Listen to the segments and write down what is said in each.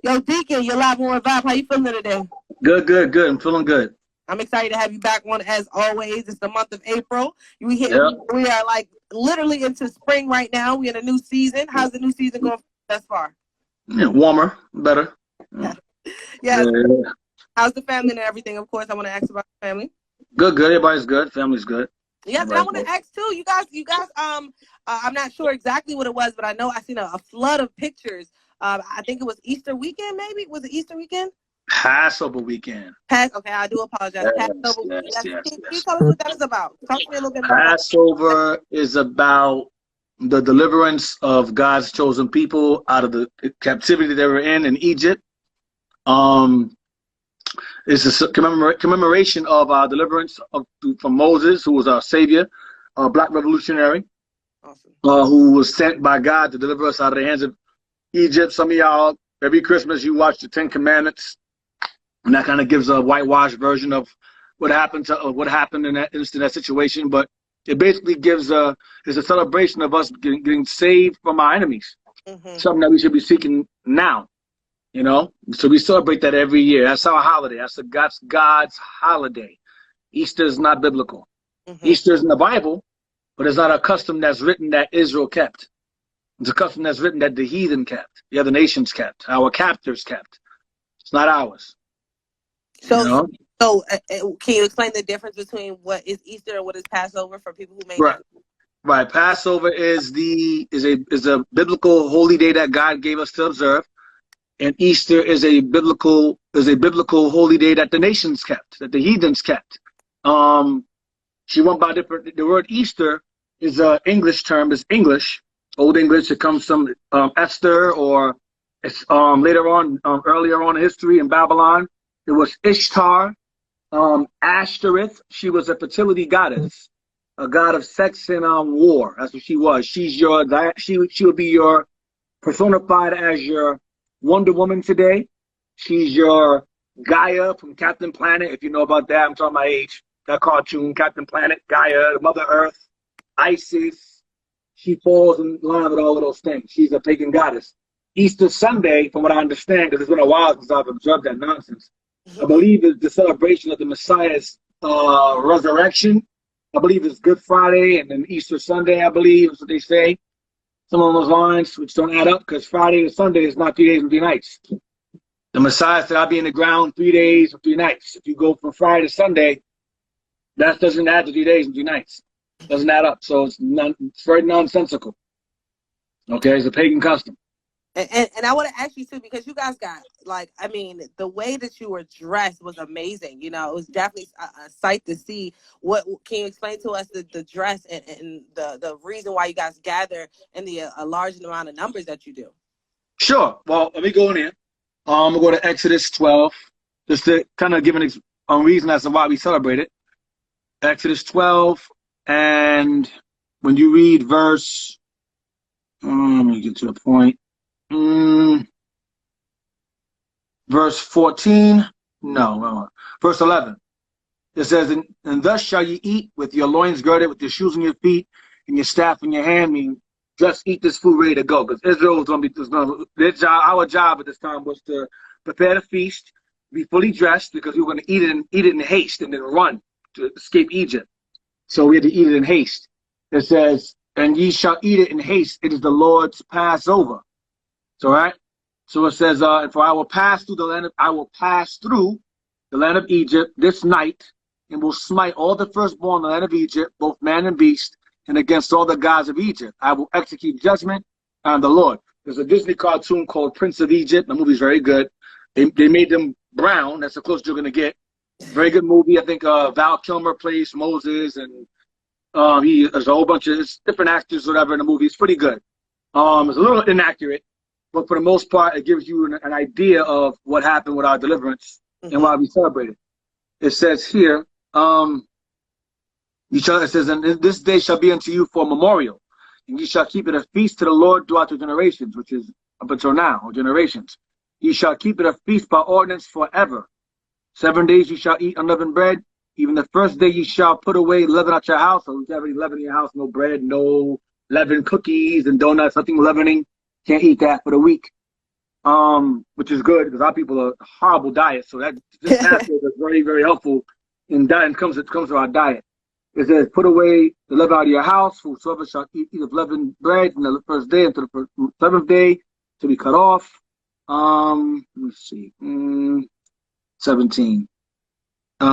Yo, Deacon, you're a lot more vibe. How you feeling today? Good, good, good. I'm feeling good. I'm excited to have you back on as always. It's the month of April. Yeah. We are like literally into spring right now. We're in a new season. How's the new season going thus far? Yeah, warmer, better. Yeah. Yeah. How's the family and everything? Of course, I want to ask about the family. Good, good. Everybody's good. Family's good. Yes, and I want to ask too. You guys. I'm not sure exactly what it was, but I know I seen a flood of pictures. I think it was Easter weekend. Maybe was it Easter weekend? Passover weekend. Okay, I do apologize. Yes, Passover. yes. Can you tell us what that is about? Talk to me a little bit more about Passover is about the deliverance of God's chosen people out of the captivity they were in Egypt. It's a commemoration of our deliverance from Moses, who was our savior, a black revolutionary, Awesome. Who was sent by God to deliver us out of the hands of Egypt. Some of y'all, every Christmas, you watch the Ten Commandments, and that kind of gives a whitewashed version of what happened in that situation. But it basically is a celebration of us getting saved from our enemies, something that we should be seeking now. You know, so we celebrate that every year. That's our holiday. That's God's holiday. Easter is not biblical. Easter is in the Bible, but it's not a custom that's written that Israel kept. It's a custom that's written that the heathen kept, the other nations kept, our captors kept. It's not ours. So, can you explain the difference between what is Easter and what is Passover for people who may not? Right. Passover is a biblical holy day that God gave us to observe. And Easter is a biblical holy day that the nations kept, that the heathens kept. She went by different. The word Easter is an English term. It's English, Old English. It comes from Esther, or it's later on, earlier on in history in Babylon. It was Ishtar, Ashtoreth. She was a fertility goddess, a god of sex and war. That's what she was. She would be your personified as your Wonder Woman today. She's your Gaia from Captain Planet. If you know about that, I'm talking my age. That cartoon, Captain Planet, Gaia, Mother Earth, Isis. She falls in line with all of those things. She's a pagan goddess. Easter Sunday, from what I understand, because it's been a while since I've observed that nonsense, I believe is the celebration of the Messiah's resurrection. I believe it's Good Friday and then Easter Sunday, I believe, is what they say. Some of those lines which don't add up, because Friday and Sunday is not 3 days and 3 nights. The Messiah said, I'll be in the ground 3 days and 3 nights. If you go from Friday to Sunday, that doesn't add to 3 days and 3 nights. It doesn't add up. So it's very nonsensical. Okay, it's a pagan custom. And I want to ask you too, because you guys got the way that you were dressed was amazing. You know, it was definitely a sight to see. What can you explain to us the dress and the reason why you guys gather in a large amount of numbers that you do? Sure. Well, let me go in here. I'm gonna go to Exodus 12, just to kind of give a reason as to why we celebrate it. Exodus 12, and when you read verse, let me get to the point. Verse 14, verse 11. It says, and thus shall you eat with your loins girded, with your shoes on your feet, and your staff in your hand. I mean, just eat this food ready to go, because Israel was going to be, our job at this time was to prepare the feast, be fully dressed, because we were going to eat it in haste and then run to escape Egypt. So we had to eat it in haste. It says, and ye shall eat it in haste. It is the Lord's Passover. So, right? So it says, for I will pass through the land of Egypt this night, and will smite all the firstborn in the land of Egypt, both man and beast, and against all the gods of Egypt. I will execute judgment on the Lord. There's a Disney cartoon called Prince of Egypt. The movie's very good. They made them brown. That's the closest you're going to get. Very good movie. I think Val Kilmer plays Moses, and there's a whole bunch of different actors, whatever, in the movie. It's pretty good. It's a little inaccurate, but for the most part, it gives you an idea of what happened with our deliverance and why we celebrate it. It says here, it says, and this day shall be unto you for a memorial, and you shall keep it a feast to the Lord throughout your generations, which is up until now, or generations. You shall keep it a feast by ordinance forever. 7 days you shall eat unleavened bread. Even the first day you shall put away leaven out your house. So if you have any leaven in your house, no bread, no leavened cookies and donuts, nothing leavening. Can't eat that for the week. which is good because our people are horrible diet. So that this Passover is very, very helpful in diet. It comes to our diet. It says, put away the leaven out of your house. Whosoever shall eat of leavened bread from the first day until the seventh day to be cut off. Let's see. 17.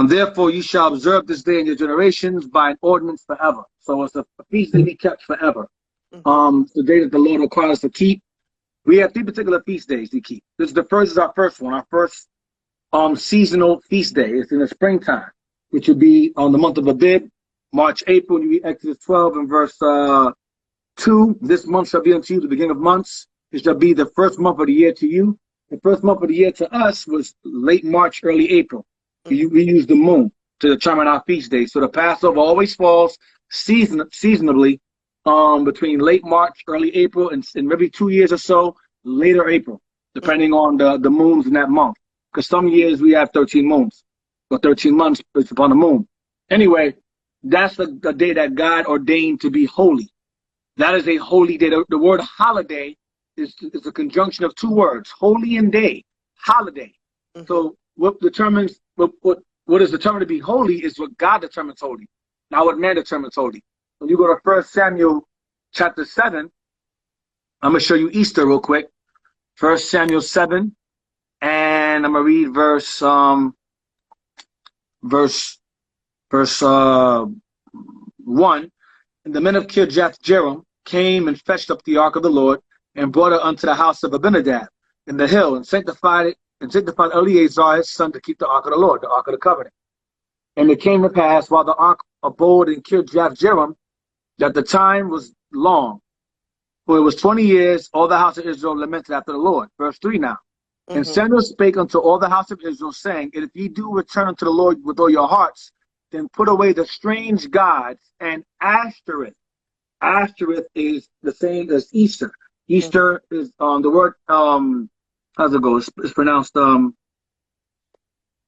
Therefore, you shall observe this day in your generations by an ordinance forever. So it's a feast to be kept forever. The day that the Lord requires us to keep. We have 3 particular feast days to keep. This is our first one, our first seasonal feast day. It's in the springtime, which would be on the month of Abib, March, April. You read Exodus 12 and verse 2. This month shall be unto you the beginning of months. It shall be the first month of the year to you. The first month of the year to us was late March, early April. We use the moon to determine our feast days. So the Passover always falls seasonably between late March, early April, and maybe 2 years or so later April, depending on the moons in that month. Because some years we have 13 moons, or 13 months based upon the moon. Anyway, that's the day that God ordained to be holy. That is a holy day. The word holiday is a conjunction of 2 words, holy and day, holiday. So what determines what is determined to be holy is what God determines holy, not what man determines holy. When you go to 1 Samuel chapter 7, I'm going to show you Easter real quick. 1 Samuel 7, and I'm going to read verse 1. And the men of Kirjath-jearim came and fetched up the ark of the Lord and brought it unto the house of Abinadab in the hill, and sanctified Eleazar his son to keep the ark of the Lord, the ark of the covenant. And it came to pass, while the ark abode in Kirjath-jearim, that the time was long, for it was 20 years. All the house of Israel lamented after the Lord. Verse 3 now. And Samuel spake unto all the house of Israel, saying, if ye do return unto the Lord with all your hearts, then put away the strange gods and Ashtoreth. Ashtoreth is the same as Easter. Easter is the word how's it go? It's pronounced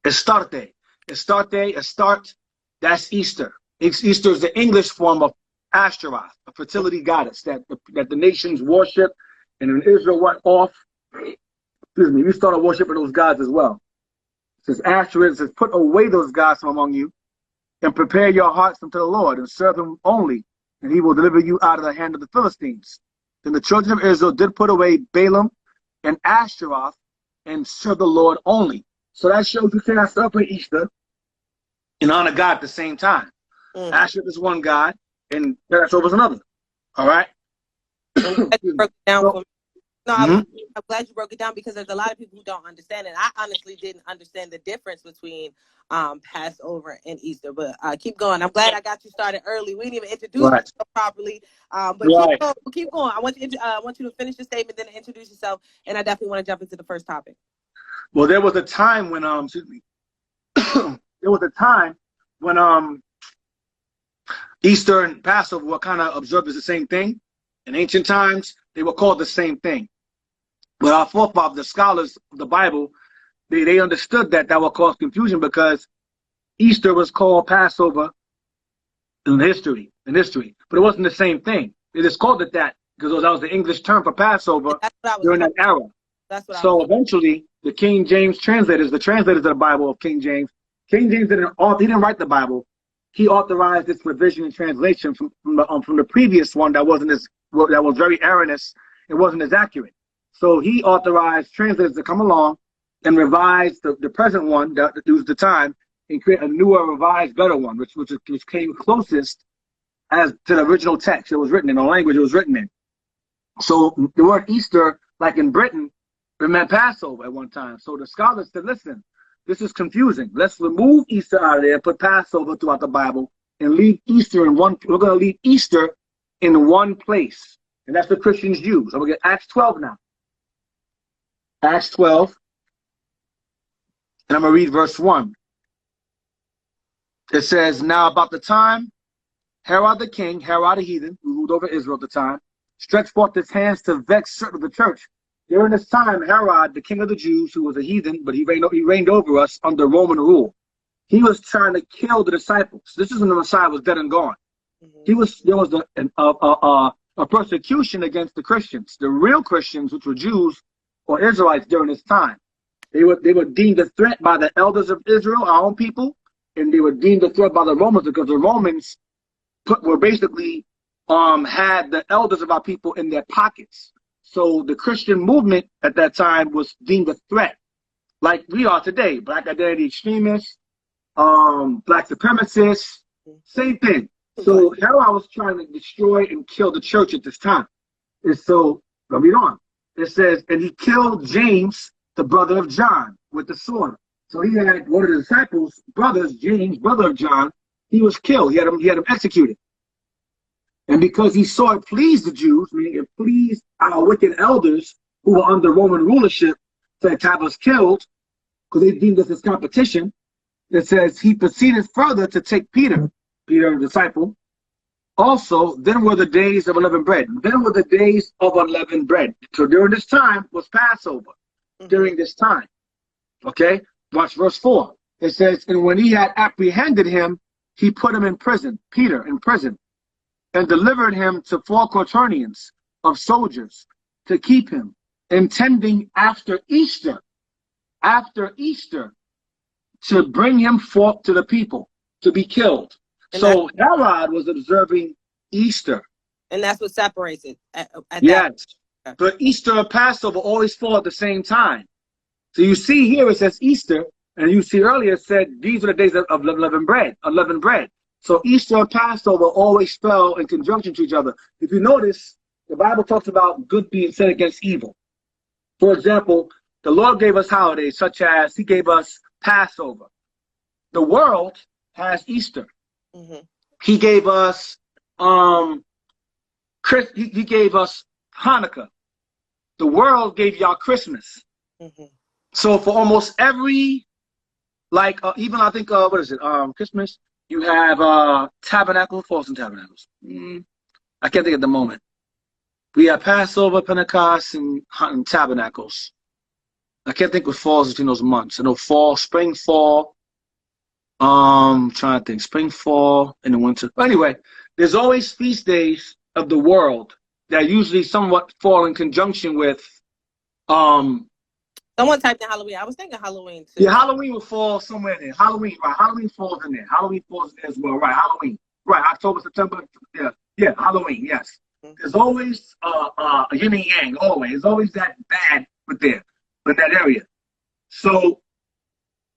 Astarte. Astarte, that's Easter. Easter is the English form of Ashtaroth, a fertility goddess that the nations worship. And when Israel went off, we started worshiping those gods as well. It says Ashtoreth, says, put away those gods from among you, and prepare your hearts unto the Lord, and serve him only, and he will deliver you out of the hand of the Philistines. Then the children of Israel did put away Balaam and Ashtaroth, and serve the Lord only. So that shows you cannot celebrate Easter and honor God at the same time. Ashtaroth is one God, and Passover is another. All right? I'm glad you broke it down, because there's a lot of people who don't understand it. I honestly didn't understand the difference between Passover and Easter, but keep going. I'm glad I got you started early. We didn't even introduce yourself properly, but keep going. I want you to finish your statement, then introduce yourself, and I definitely want to jump into the first topic. Well, there was a time when Easter and Passover were kind of observed as the same thing. In ancient times, they were called the same thing. But our forefathers, the scholars of the Bible, they understood that would cause confusion, because Easter was called Passover in history. But it wasn't the same thing. They just called it that because that was the English term for Passover during that era. So eventually, the King James translators, the translators of the Bible of King James didn't write the Bible. He authorized this revision and translation from the previous one that was very erroneous. It wasn't as accurate. So he authorized translators to come along and revise the present one that was the time, and create a newer, revised, better one, which came closest as to the original text it was written in, the language it was written in. So the word Easter, like in Britain, it meant Passover at one time. So the scholars said, listen, this is confusing. Let's remove Easter out of there, put Passover throughout the Bible, and leave Easter in one. We're going to leave Easter in one place, and that's what Christians use. I'm going to get Acts 12 now. Acts 12, and I'm going to read verse 1. It says, now about the time Herod the king, Herod the heathen, who ruled over Israel at the time, stretched forth his hands to vex certain of the church. During this time, Herod, the king of the Jews, who was a heathen, but he reigned over us under Roman rule. He was trying to kill the disciples. This is when the Messiah was dead and gone. There was a persecution against the Christians. The real Christians, which were Jews, or Israelites during this time. They were deemed a threat by the elders of Israel, our own people, and they were deemed a threat by the Romans because the Romans were basically had the elders of our people in their pockets. So the Christian movement at that time was deemed a threat, like we are today. Black identity extremists, black supremacists, same thing. So Herod was trying to destroy and kill the church at this time. And so, let me read on. It says, and he killed James, the brother of John, with the sword. So he had one of the disciples' brothers, James, brother of John, he was killed. He had him executed. And because he saw it pleased the Jews, meaning it pleased our wicked elders who were under Roman rulership to have us killed, because they deemed us as competition, it says he proceeded further to take Peter, a disciple. Also, then were the days of unleavened bread. Then were the days of unleavened bread. So during this time was Passover. During this time. Okay? Watch verse 4. It says, and when he had apprehended him, he put him in prison, Peter in prison, and delivered him to 4 quaternions of soldiers to keep him, intending after Easter, to bring him forth to the people, to be killed. And so Herod was observing Easter. And that's what separates it. Yes. But Easter and Passover always fall at the same time. So you see here it says Easter, and you see earlier it said these are the days of unleavened bread. So Easter and Passover always fell in conjunction to each other. If you notice, the Bible talks about good being set against evil. For example, the Lord gave us holidays such as he gave us Passover. The world has Easter. He gave us he gave us Hanukkah. The world gave y'all Christmas. So for almost every, like even I think what is it? Christmas. You have Tabernacle, Falls and Tabernacles. I can't think at the moment. We have Passover, Pentecost, and Tabernacles. I can't think what falls between those months. I know fall, spring, fall. Trying to think, spring, fall, and the winter. But anyway, there's always feast days of the world that usually somewhat fall in conjunction with someone typed in Halloween. I was thinking Halloween too. Yeah, Halloween will fall somewhere in there. Halloween, right? Halloween falls in there. Halloween falls in there as well, right? Halloween, right? October, September, yeah, Halloween, yes. There's always a yin and yang. Always, there's always that bad with that area. So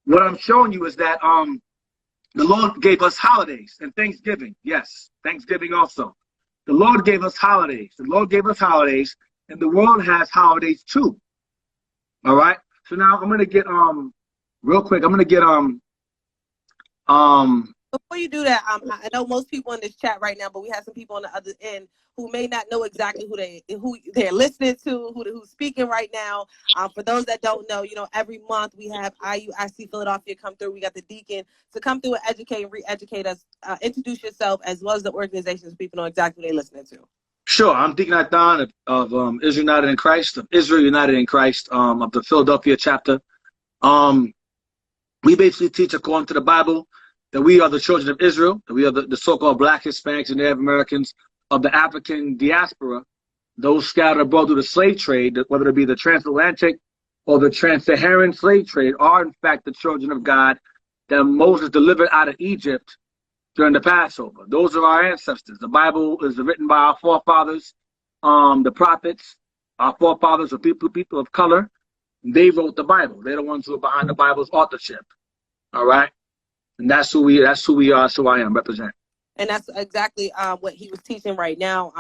what I'm showing you is that the Lord gave us holidays and Thanksgiving. Yes, Thanksgiving also. The Lord gave us holidays. The Lord gave us holidays, and the world has holidays too. All right. So now I'm gonna get real quick. I'm gonna get Before you do that, I know most people in this chat right now, but we have some people on the other end who may not know exactly who they're listening to, who's speaking right now. For those that don't know, every month we have IUIC Philadelphia come through. We got the deacon to come through and educate and re-educate us. Introduce yourself as well as the organizations so people know exactly what they're listening to. Sure, I'm Deacon Athan of Israel United in Christ, of the Philadelphia chapter. We basically teach according to the Bible that we are the children of Israel, that we are the so-called Black, Hispanics, and Native Americans of the African diaspora, those scattered abroad through the slave trade, whether it be the transatlantic or the trans-Saharan slave trade, are in fact the children of God that Moses delivered out of Egypt during the Passover. Those are our ancestors. The Bible is written by our forefathers, the prophets. Our forefathers are people of color. They wrote the Bible. They're the ones who are behind the Bible's authorship. All right, and that's who we are. So I am represent. And that's exactly what he was teaching right now.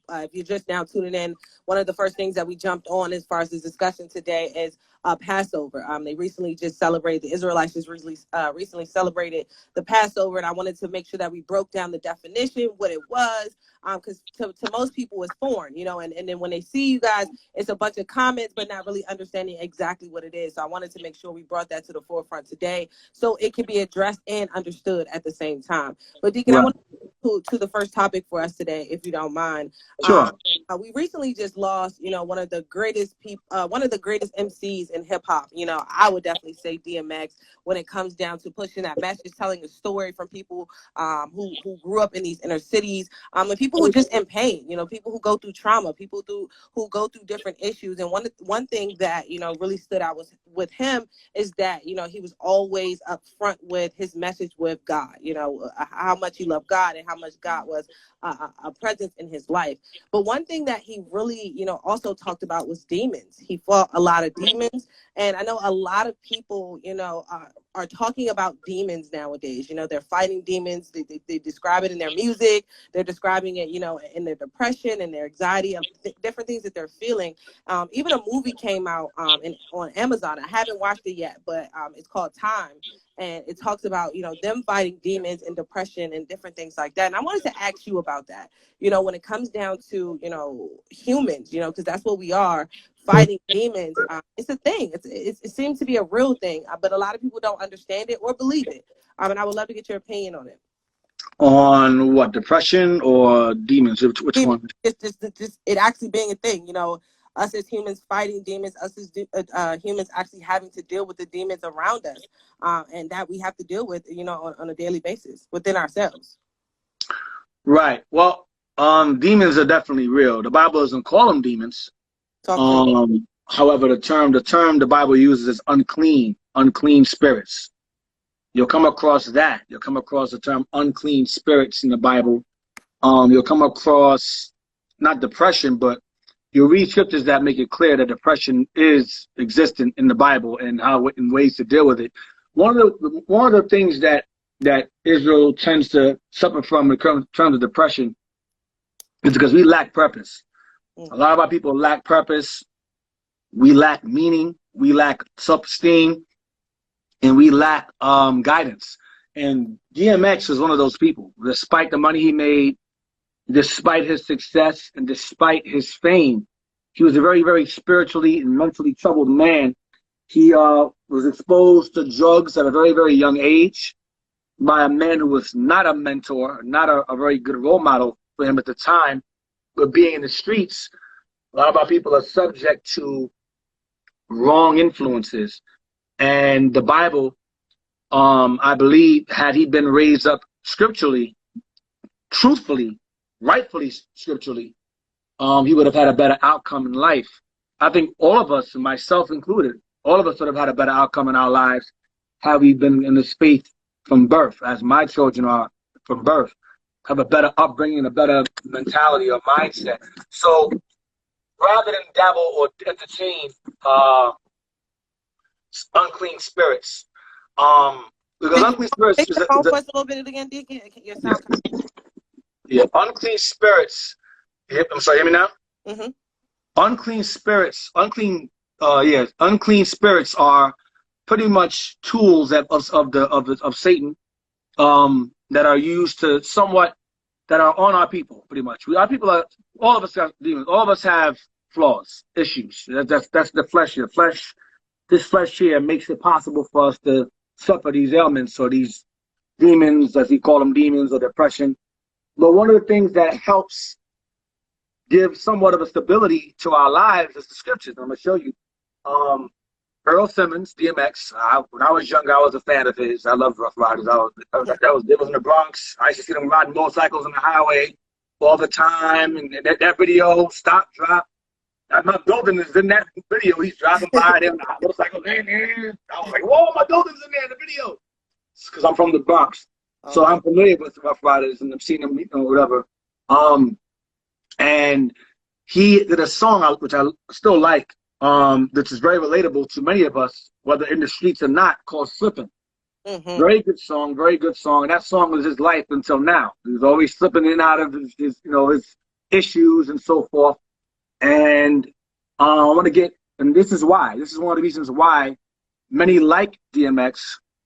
If you're just now tuning in, one of the first things that we jumped on as far as the discussion today is Passover. They recently just celebrated, the Israelites just recently celebrated the Passover, and I wanted to make sure that we broke down the definition, what it was, because to most people it's foreign, and then when they see you guys, it's a bunch of comments, but not really understanding exactly what it is. So I wanted to make sure we brought that to the forefront today so it can be addressed and understood at the same time. But Deacon, right. I want to to the first topic for us today, if you don't mind. Sure. We recently just lost, one of the greatest one of the greatest MCs in hip hop. I would definitely say DMX when it comes down to pushing that message, telling a story from people who grew up in these inner cities, and people who just in pain. People who go through trauma, people who go through different issues. And one thing that really stood out with him is that he was always upfront with his message with God. How much he loved God and how much God was a presence in his life. But one thing that he really, also talked about was demons. He fought a lot of demons. And I know a lot of people, are talking about demons nowadays. They're fighting demons. They describe it in their music. They're describing it, in their depression and their anxiety of different things that they're feeling. Even a movie came out on Amazon. I haven't watched it yet, but it's called Time. And it talks about, them fighting demons and depression and different things like that. And I wanted to ask you about that, when it comes down to, humans, because that's what we are, fighting demons. It's a thing. It seems to be a real thing, but a lot of people don't understand it or believe it. And I would love to get your opinion on it. On what, depression or demons? Which one? Just it actually being a thing, us as humans fighting demons, us as humans actually having to deal with the demons around us, and that we have to deal with, on a daily basis within ourselves. Right. Well, demons are definitely real. The Bible doesn't call them demons. However, the term the Bible uses is unclean spirits. You'll come across that. You'll come across the term unclean spirits in the Bible. You'll come across not depression, but you'll read scriptures that make it clear that depression is existent in the Bible and in ways to deal with it. One of the things that Israel tends to suffer from in terms of depression is because we lack purpose. A lot of our people lack purpose. We lack meaning. We lack self-esteem. And we lack guidance. And DMX is one of those people. Despite the money he made, despite his success, and despite his fame, he was a very, very spiritually and mentally troubled man. He was exposed to drugs at a very, very young age by a man who was not a mentor, not a very good role model for him at the time. But being in the streets, a lot of our people are subject to wrong influences. And the Bible, I believe, had he been raised up scripturally, truthfully, rightfully scripturally, he would have had a better outcome in life. I think all of us, and myself included, all of us would have had a better outcome in our lives had we been in this faith from birth, as my children are from birth, have a better upbringing, a better mentality or mindset. So rather than dabble or entertain unclean spirits, because unclean spirits take the phone for us a little bit again, Deacon. Your sound. Yeah, unclean spirits. I'm sorry, hear me now? Mm-hmm. Unclean spirits, unclean spirits are pretty much tools of Satan, that are used to that are on our people, pretty much. All of us have demons. All of us have flaws, issues. That's the flesh here. This flesh here makes it possible for us to suffer these ailments or these demons, as he call them, demons or depression. But one of the things that helps give somewhat of a stability to our lives is the scriptures. I'm going to show you. Earl Simmons, DMX. When I was younger, I was a fan of his. I loved Rough Riders. It was in the Bronx. I used to see them riding motorcycles on the highway all the time. And that video, Stop, Drop. My building is in that video. He's driving by there on the motorcycle. I was like, whoa, my building's in there in the video. It's because I'm from the Bronx. So I'm familiar with Rough Riders and I've seen them, whatever. And he did a song, which I still like, which is very relatable to many of us, whether in the streets or not, called Slipping. Mm-hmm. Very good song, very good song. And that song was his life until now. He was always slipping in and out of his issues and so forth. And I want to get, and this is why. This is one of the reasons why many like DMX,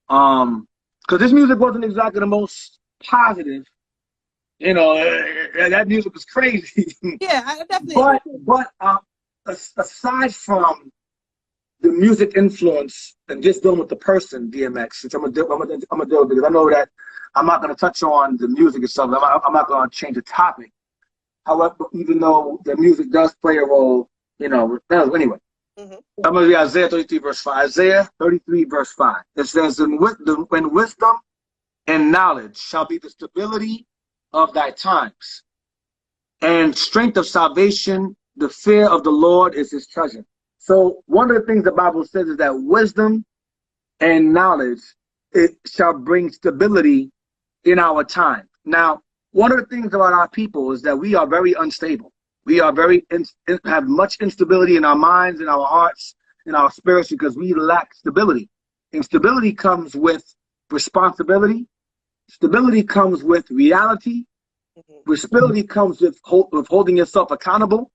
because his music wasn't exactly the most positive. That music was crazy. Yeah, I definitely. But aside from the music influence and just dealing with the person, DMX, which I'm gonna deal with, because I know that I'm not going to touch on the music itself. I'm not going to change the topic. However, even though the music does play a role, anyway. I'm going to read Isaiah 33, verse 5. Isaiah 33, verse 5. It says, when wisdom and knowledge shall be the stability of thy times, and strength of salvation, the fear of the Lord is his treasure. So one of the things the Bible says is that wisdom and knowledge, it shall bring stability in our time. Now, one of the things about our people is that we are very unstable. We are have much instability in our minds, in our hearts, in our spirits, because we lack stability. And stability comes with responsibility. Stability comes with reality. Stability comes with holding yourself accountable.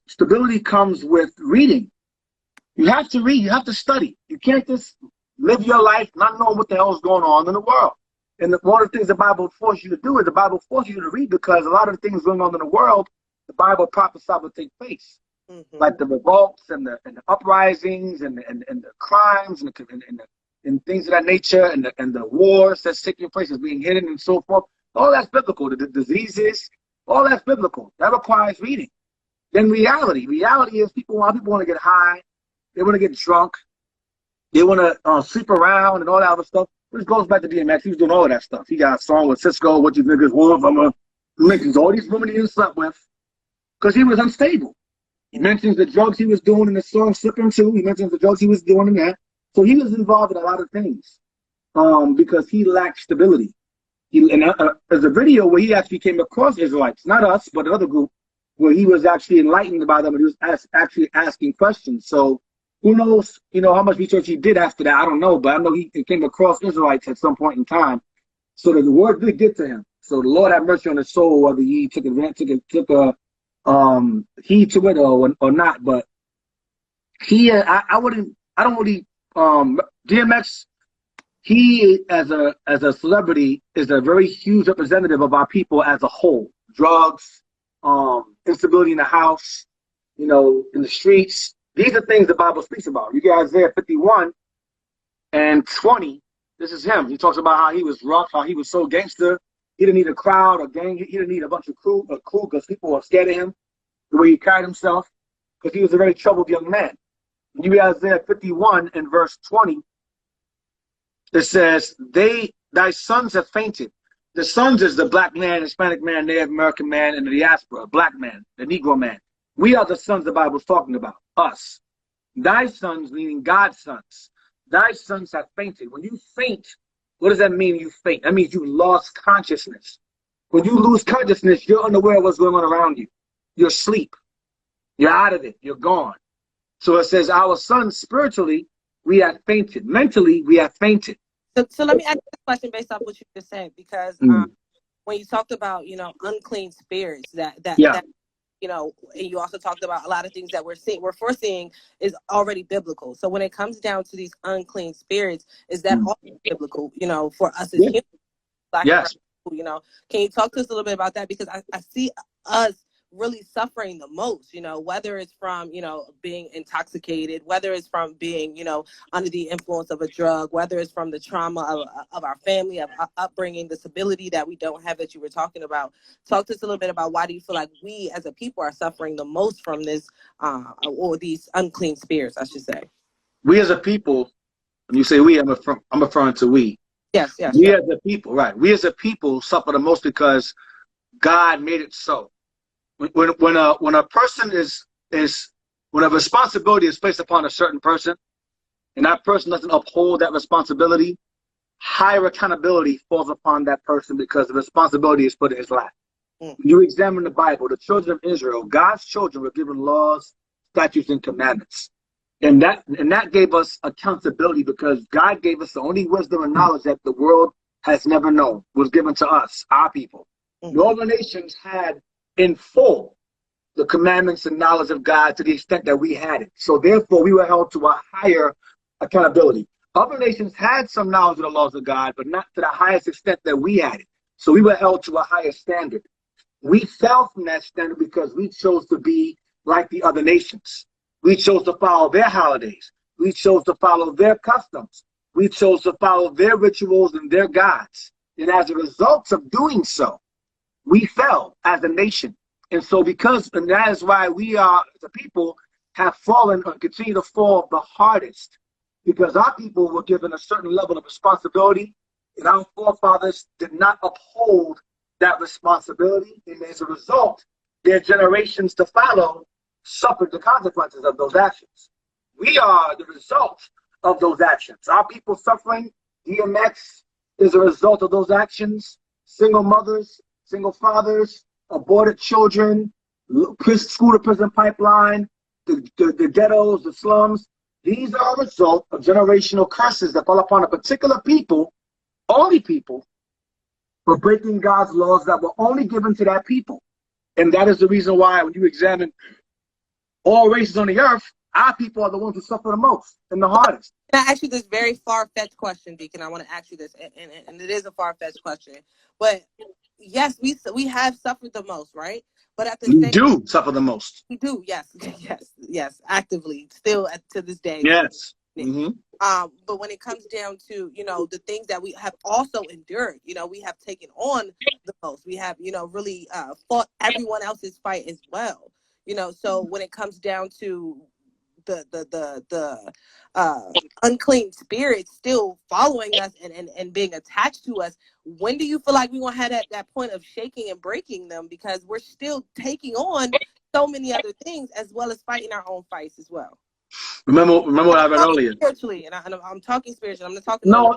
Stability comes with reading. You have to read. You have to study. You can't just live your life not knowing what the hell is going on in the world. And one of the things the Bible forces you to do is the Bible forces you to read, because a lot of the things going on in the world, the Bible prophesied will take place, like the revolts and the uprisings and the crimes and things of that nature, and the wars that's taking place is being hidden and so forth. All that's biblical. The diseases, all that's biblical. That requires reading. Then reality. Reality is people want to get high. They want to get drunk. They want to sleep around and all that other stuff. This goes back to DMX. He was doing all of that stuff. He got a song with Cisco, "What You Niggas Want." He mentions all these women he slept with because he was unstable. He mentions the drugs he was doing in the song "Slipping" too. He mentions the drugs he was doing in that. So he was involved in a lot of things because he lacked stability. There's a video where he actually came across Israelites, not us, but another group, where he was actually enlightened by them and he was actually asking questions. So who knows, how much research he did after that? I don't know, but I know he came across Israelites at some point in time. So that the word did get to him. So the Lord have mercy on his soul, whether he took heed to it or not. But DMX, he as a celebrity is a very huge representative of our people as a whole. Drugs, instability in the house, in the streets. These are things the Bible speaks about. You get Isaiah 51 and 20. This is him. He talks about how he was rough, how he was so gangster. He didn't need a crowd or gang. He didn't need a bunch of crew because people were scared of him, the way he carried himself, because he was a very troubled young man. You get Isaiah 51 and verse 20. It says, thy sons have fainted. The sons is the black man, Hispanic man, Native American man, and the diaspora, black man, the Negro man. We are the sons the Bible's talking about, us. Thy sons, meaning God's sons. Thy sons have fainted. When you faint, what does that mean, you faint? That means you lost consciousness. When you lose consciousness, you're unaware of what's going on around you. You're asleep. You're out of it. You're gone. So it says, our sons spiritually, we have fainted. Mentally, we have fainted. So let me ask you a question based off what you just said, because when you talked about, unclean spirits, that and you also talked about a lot of things that we're foreseeing is already biblical. So when it comes down to these unclean spirits, is that all biblical, for us as humans? Yes. Can you talk to us a little bit about that? Because I see us really suffering the most, whether it's from, being intoxicated, whether it's from being, under the influence of a drug, whether it's from the trauma of our family, of upbringing, the stability that we don't have that you were talking about. Talk to us a little bit about why do you feel like we as a people are suffering the most from this, or these unclean spirits, I should say. We as a people, when you say we, I'm referring to we. Yes. We as a people, right. We as a people suffer the most because God made it so. When a person when a responsibility is placed upon a certain person, and that person doesn't uphold that responsibility, higher accountability falls upon that person because the responsibility is put in his lap. When you examine the Bible, the children of Israel, God's children were given laws, statutes, and commandments. And that gave us accountability because God gave us the only wisdom and knowledge that the world has never known, was given to us, our people. No other nations had in full the commandments and knowledge of God to the extent that we had it. So therefore, we were held to a higher accountability. Other nations had some knowledge of the laws of God, but not to the highest extent that we had it. So we were held to a higher standard. We fell from that standard because we chose to be like the other nations. We chose to follow their holidays. We chose to follow their customs. We chose to follow their rituals and their gods. And as a result of doing so, we fell as a nation. And so and that is why we are, the people, have fallen or continue to fall the hardest. Because our people were given a certain level of responsibility, and our forefathers did not uphold that responsibility. And as a result, their generations to follow suffered the consequences of those actions. We are the result of those actions. Our people suffering, DMX is a result of those actions. Single mothers, single fathers, aborted children, school to prison pipeline, the ghettos, the slums. These are a result of generational curses that fall upon a particular people, only people, for breaking God's laws that were only given to that people. And that is the reason why when you examine all races on the earth, our people are the ones who suffer the most and the hardest. Can I ask you this very far-fetched question, Deacon? I want to ask you this, and it is a far-fetched question. But yes, we have suffered the most, right? But at the we same do suffer the most. We do, yes, yes, actively, still to this day. Yes. Mm-hmm. But when it comes down to, the things that we have also endured, we have taken on the most. We have, really fought everyone else's fight as well. So when it comes down to the unclean spirits still following us and being attached to us, when do you feel like we won't have that point of shaking and breaking them, because we're still taking on so many other things as well as fighting our own fights as well? Remember what I read earlier. Spiritually, and I'm talking spiritually. I'm not talking. No.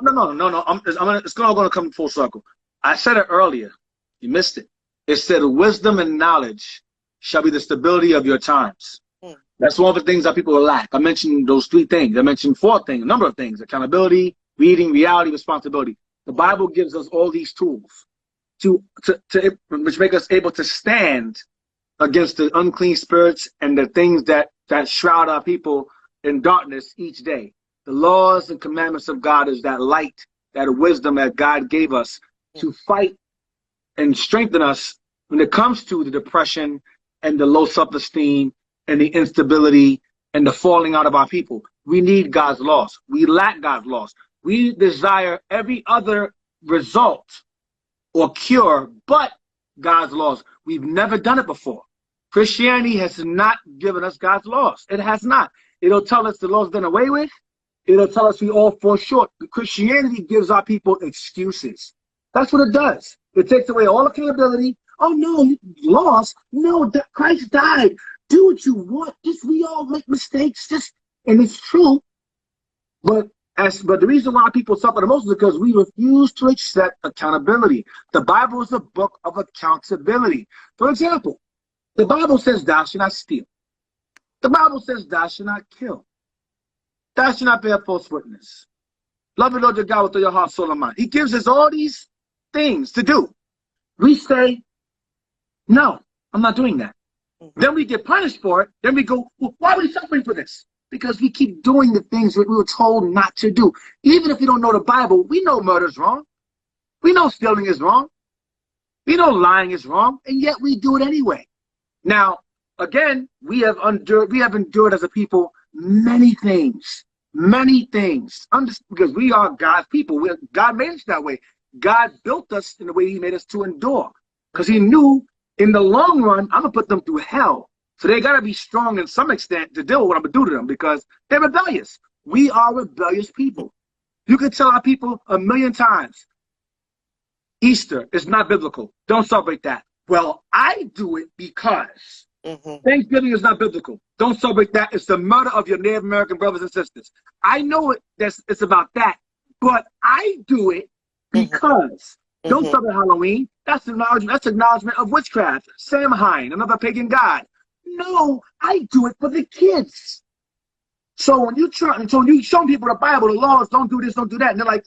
It's going to come full circle. I said it earlier. You missed it. It said, "Wisdom and knowledge shall be the stability of your times." That's one of the things that people lack. I mentioned those 3 things. I mentioned 4 things, a number of things: accountability, reading, reality, responsibility. The Bible gives us all these tools which make us able to stand against the unclean spirits and the things that shroud our people in darkness each day. The laws and commandments of God is that light, that wisdom that God gave us to fight and strengthen us when it comes to the depression and the low self-esteem and the instability and the falling out of our people. We need God's laws. We lack God's laws. We desire every other result or cure but God's laws. We've never done it before. Christianity has not given us God's laws. It has not. It'll tell us the law's done away with. It'll tell us we all fall short. Christianity gives our people excuses. That's what it does. It takes away all accountability. Oh, no, laws. No, Christ died. Do what you want. We all make mistakes. And it's true. But the reason why people suffer the most is because we refuse to accept accountability. The Bible is a book of accountability. For example, the Bible says thou shalt not steal. The Bible says thou shalt not kill. Thou shalt not bear false witness. Love the Lord your God with all your heart, soul, and mind. He gives us all these things to do. We say, no, I'm not doing that. Then we get punished for it. Then we go, well, why are we suffering for this? Because we keep doing the things that we were told not to do. Even if we don't know the Bible, we know murder's wrong. We know stealing is wrong. We know lying is wrong, and yet we do it anyway. Now, again, we have endured as a people many things, because we are God's people. God made us that way. God built us in the way He made us to endure, because He knew in the long run, I'm going to put them through hell. So they got to be strong in some extent to deal with what I'm going to do to them, because they're rebellious. We are rebellious people. You can tell our people 1,000,000 times, Easter is not biblical. Don't celebrate that. Well, I do it because Thanksgiving is not biblical. Don't celebrate that. It's the murder of your Native American brothers and sisters. I know it's about that, but I do it because. Don't celebrate Halloween. That's acknowledgement of witchcraft. Samhain, another pagan god. No, I do it for the kids. So when you show people the Bible, the laws, don't do this, don't do that, and they're like,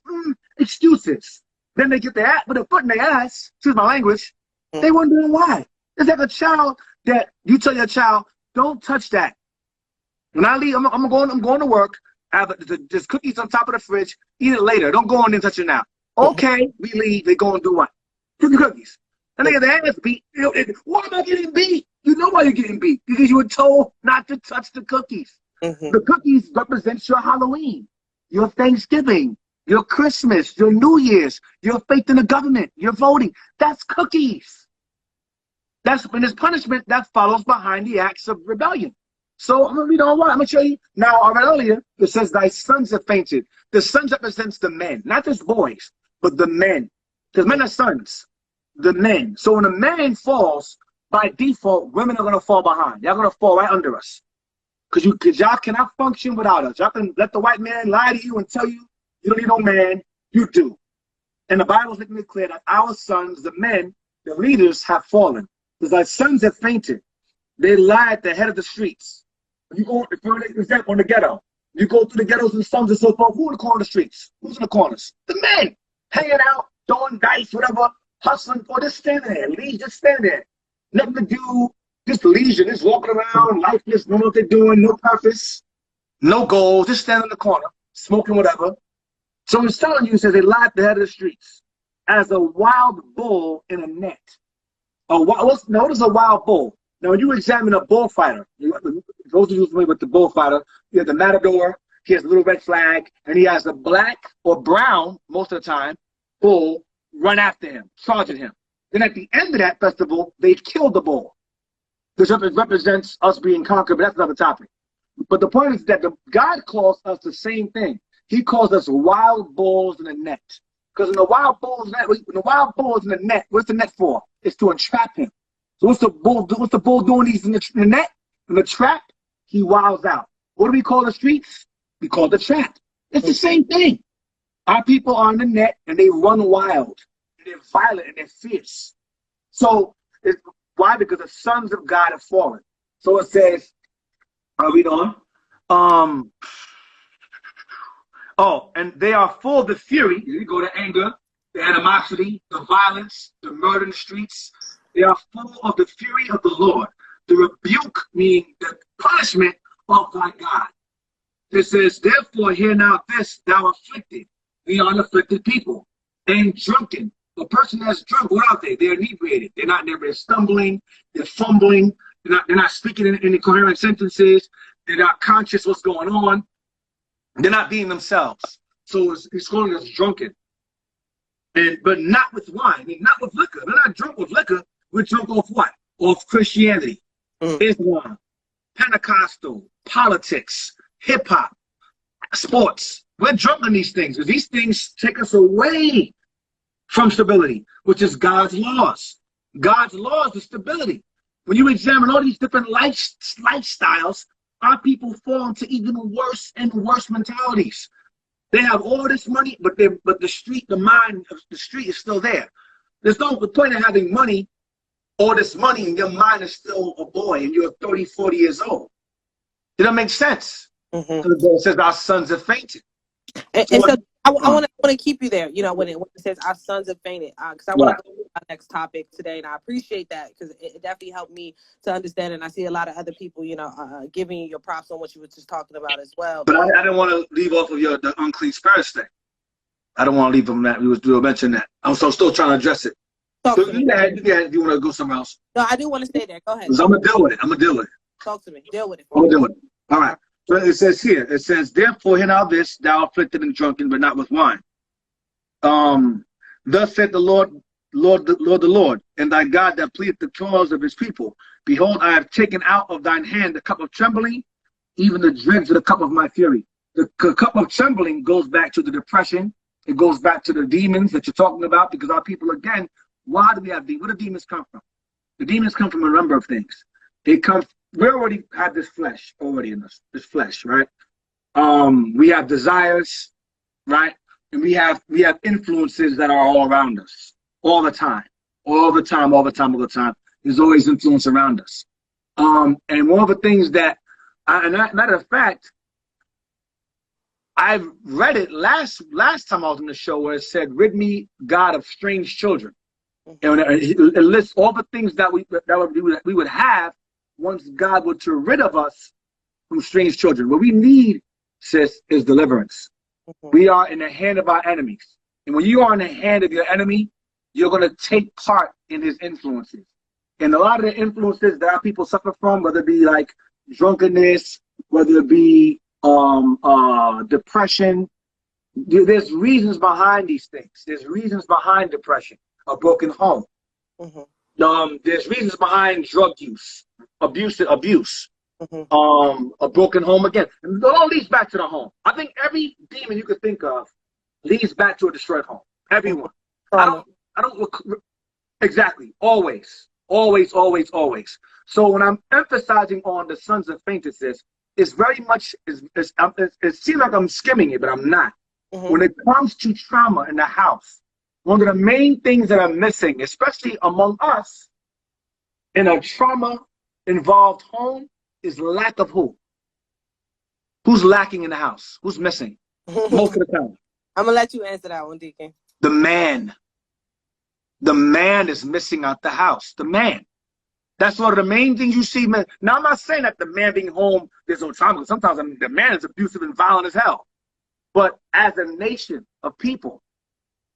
excuses. Then they get with a foot in their ass, excuse my language, they wondering why. It's like a child that you tell your child, don't touch that. When I leave, I'm going to work, there's cookies on top of the fridge, eat it later. Don't go in and touch it now. Okay, we leave, they go and do what? Get the cookies. And they get their ass beat. Why am I getting beat? You know why you're getting beat. Because you were told not to touch the cookies. The cookies represent your Halloween, your Thanksgiving, your Christmas, your New Year's, your faith in the government, your voting. That's cookies. That's when there's punishment that follows behind the acts of rebellion. So I'm gonna read on what I'm gonna show you. Now, I read earlier, it says thy sons have fainted. The sons represents the men, not just boys, but the men. Because men are sons, the men. So when a man falls, by default, women are gonna fall behind. They're gonna fall right under us. Because y'all cannot function without us. Y'all can let the white man lie to you and tell you you don't need no man. You do. And the Bible is making it clear that our sons, the men, the leaders, have fallen. Because our sons have fainted. They lie at the head of the streets. You go, for example, in the ghetto, you go through the ghettos and slums and so forth. Who in the corner streets? Who's in the corners? The men, hanging out, throwing dice, whatever, hustling, or just standing there. Just standing there. Nothing to do, just leisure, just walking around, lifeless, don't know what they're doing, no purpose, no goals, just standing in the corner, smoking whatever. So it's telling you, it says they lie at the head of the streets as a wild bull in a net. What is a wild bull? Now, when you examine a bullfighter, those of you familiar with the bullfighter, you have the matador, he has a little red flag, and he has a black or brown, most of the time, bull run after him, charging him. Then at the end of that festival, they kill the bull. This represents us being conquered, but that's another topic. But the point is that God calls us the same thing. He calls us wild bulls in a net. Because when the wild bull is in the net, what's the net for? It's to entrap him. So what's the bull doing? He's in the net, in the trap, he wilds out. What do we call the streets? We call the trap. It's the same thing. Our people are in the net and they run wild. And they're violent and they're fierce. So why? Because the sons of God have fallen. So it says, I'll read on. And they are full of the fury. You go to anger, the animosity, the violence, the murder in the streets. They are full of the fury of the Lord. The rebuke, meaning the punishment of thy God. It says, therefore, hear now this, thou afflicted. We are an afflicted people. And drunken. The person that's drunk, what are they? They're inebriated. They're stumbling, they're fumbling, they're not speaking in any coherent sentences, they're not conscious what's going on, they're not being themselves. So it's calling us drunken. But not with wine, not with liquor. We're not drunk with liquor, we're drunk off what? Off Christianity, Islam, Pentecostal, politics, hip-hop, sports. We're drunk on these things, because these things take us away from stability, which is God's laws. God's laws is stability. When you examine all these different lifestyles, our people fall into even worse and worse mentalities. They have all this money, but the mind of the street is still there. There's no point in having money, all this money, and your mind is still a boy, and you're 30, 40 years old. It doesn't make sense. It says our sons have fainted. And so I want to keep you there, when it says our sons have fainted, because I want to go to our next topic today, and I appreciate that because it definitely helped me to understand, and I see a lot of other people, giving you your props on what you were just talking about as well. But I didn't want to leave off of the unclean spirits thing. I don't want to leave from that. We were mentioning that. I'm still trying to address it. So you want to go somewhere else? No, I do want to stay there. Go ahead. I'm going to deal with it. Talk to me. Deal with it. I'm going to deal with it. All right. So it says here, therefore hear now this, thou afflicted and drunken, but not with wine. Thus said the Lord, and thy God that pleadeth the cause of his people. Behold, I have taken out of thine hand the cup of trembling, even the dregs of the cup of my fury. The cup of trembling goes back to the depression. It goes back to the demons that you're talking about, because our people, again, why do we have demons? Where do demons come from? The demons come from a number of things. We already have this flesh already in us, this flesh, right? We have desires, right? And we have influences that are all around us all the time. There's always influence around us. And one of the things that, matter of fact, I've read it last time I was on the show where it said, rid me, God, of strange children. And it lists all the things that we would have once God were to rid of us from strange children. What we need, sis, is deliverance. We are in the hand of our enemies. And when you are in the hand of your enemy, you're going to take part in his influences. And a lot of the influences that our people suffer from, whether it be like drunkenness, whether it be depression, There's reasons behind these things. There's reasons behind depression, a broken home. There's reasons behind drug use, abuse, a broken home again. And it all leads back to the home. I think every demon you could think of leads back to a destroyed home. Everyone. I don't exactly. Always. So when I'm emphasizing on the sons of faintnesses, it's very much, it seems like I'm skimming it, but I'm not. When it comes to trauma in the house, one of the main things that are missing, especially among us, in a trauma-involved home, is lack of who? Who's lacking in the house? Who's missing? Most of the time. I'm going to let you answer that one, Deacon. The man. The man is missing out the house. The man. That's one of the main things you see. Man. Now, I'm not saying that the man being home, there's no trauma. Sometimes the man is abusive and violent as hell. But as a nation of people,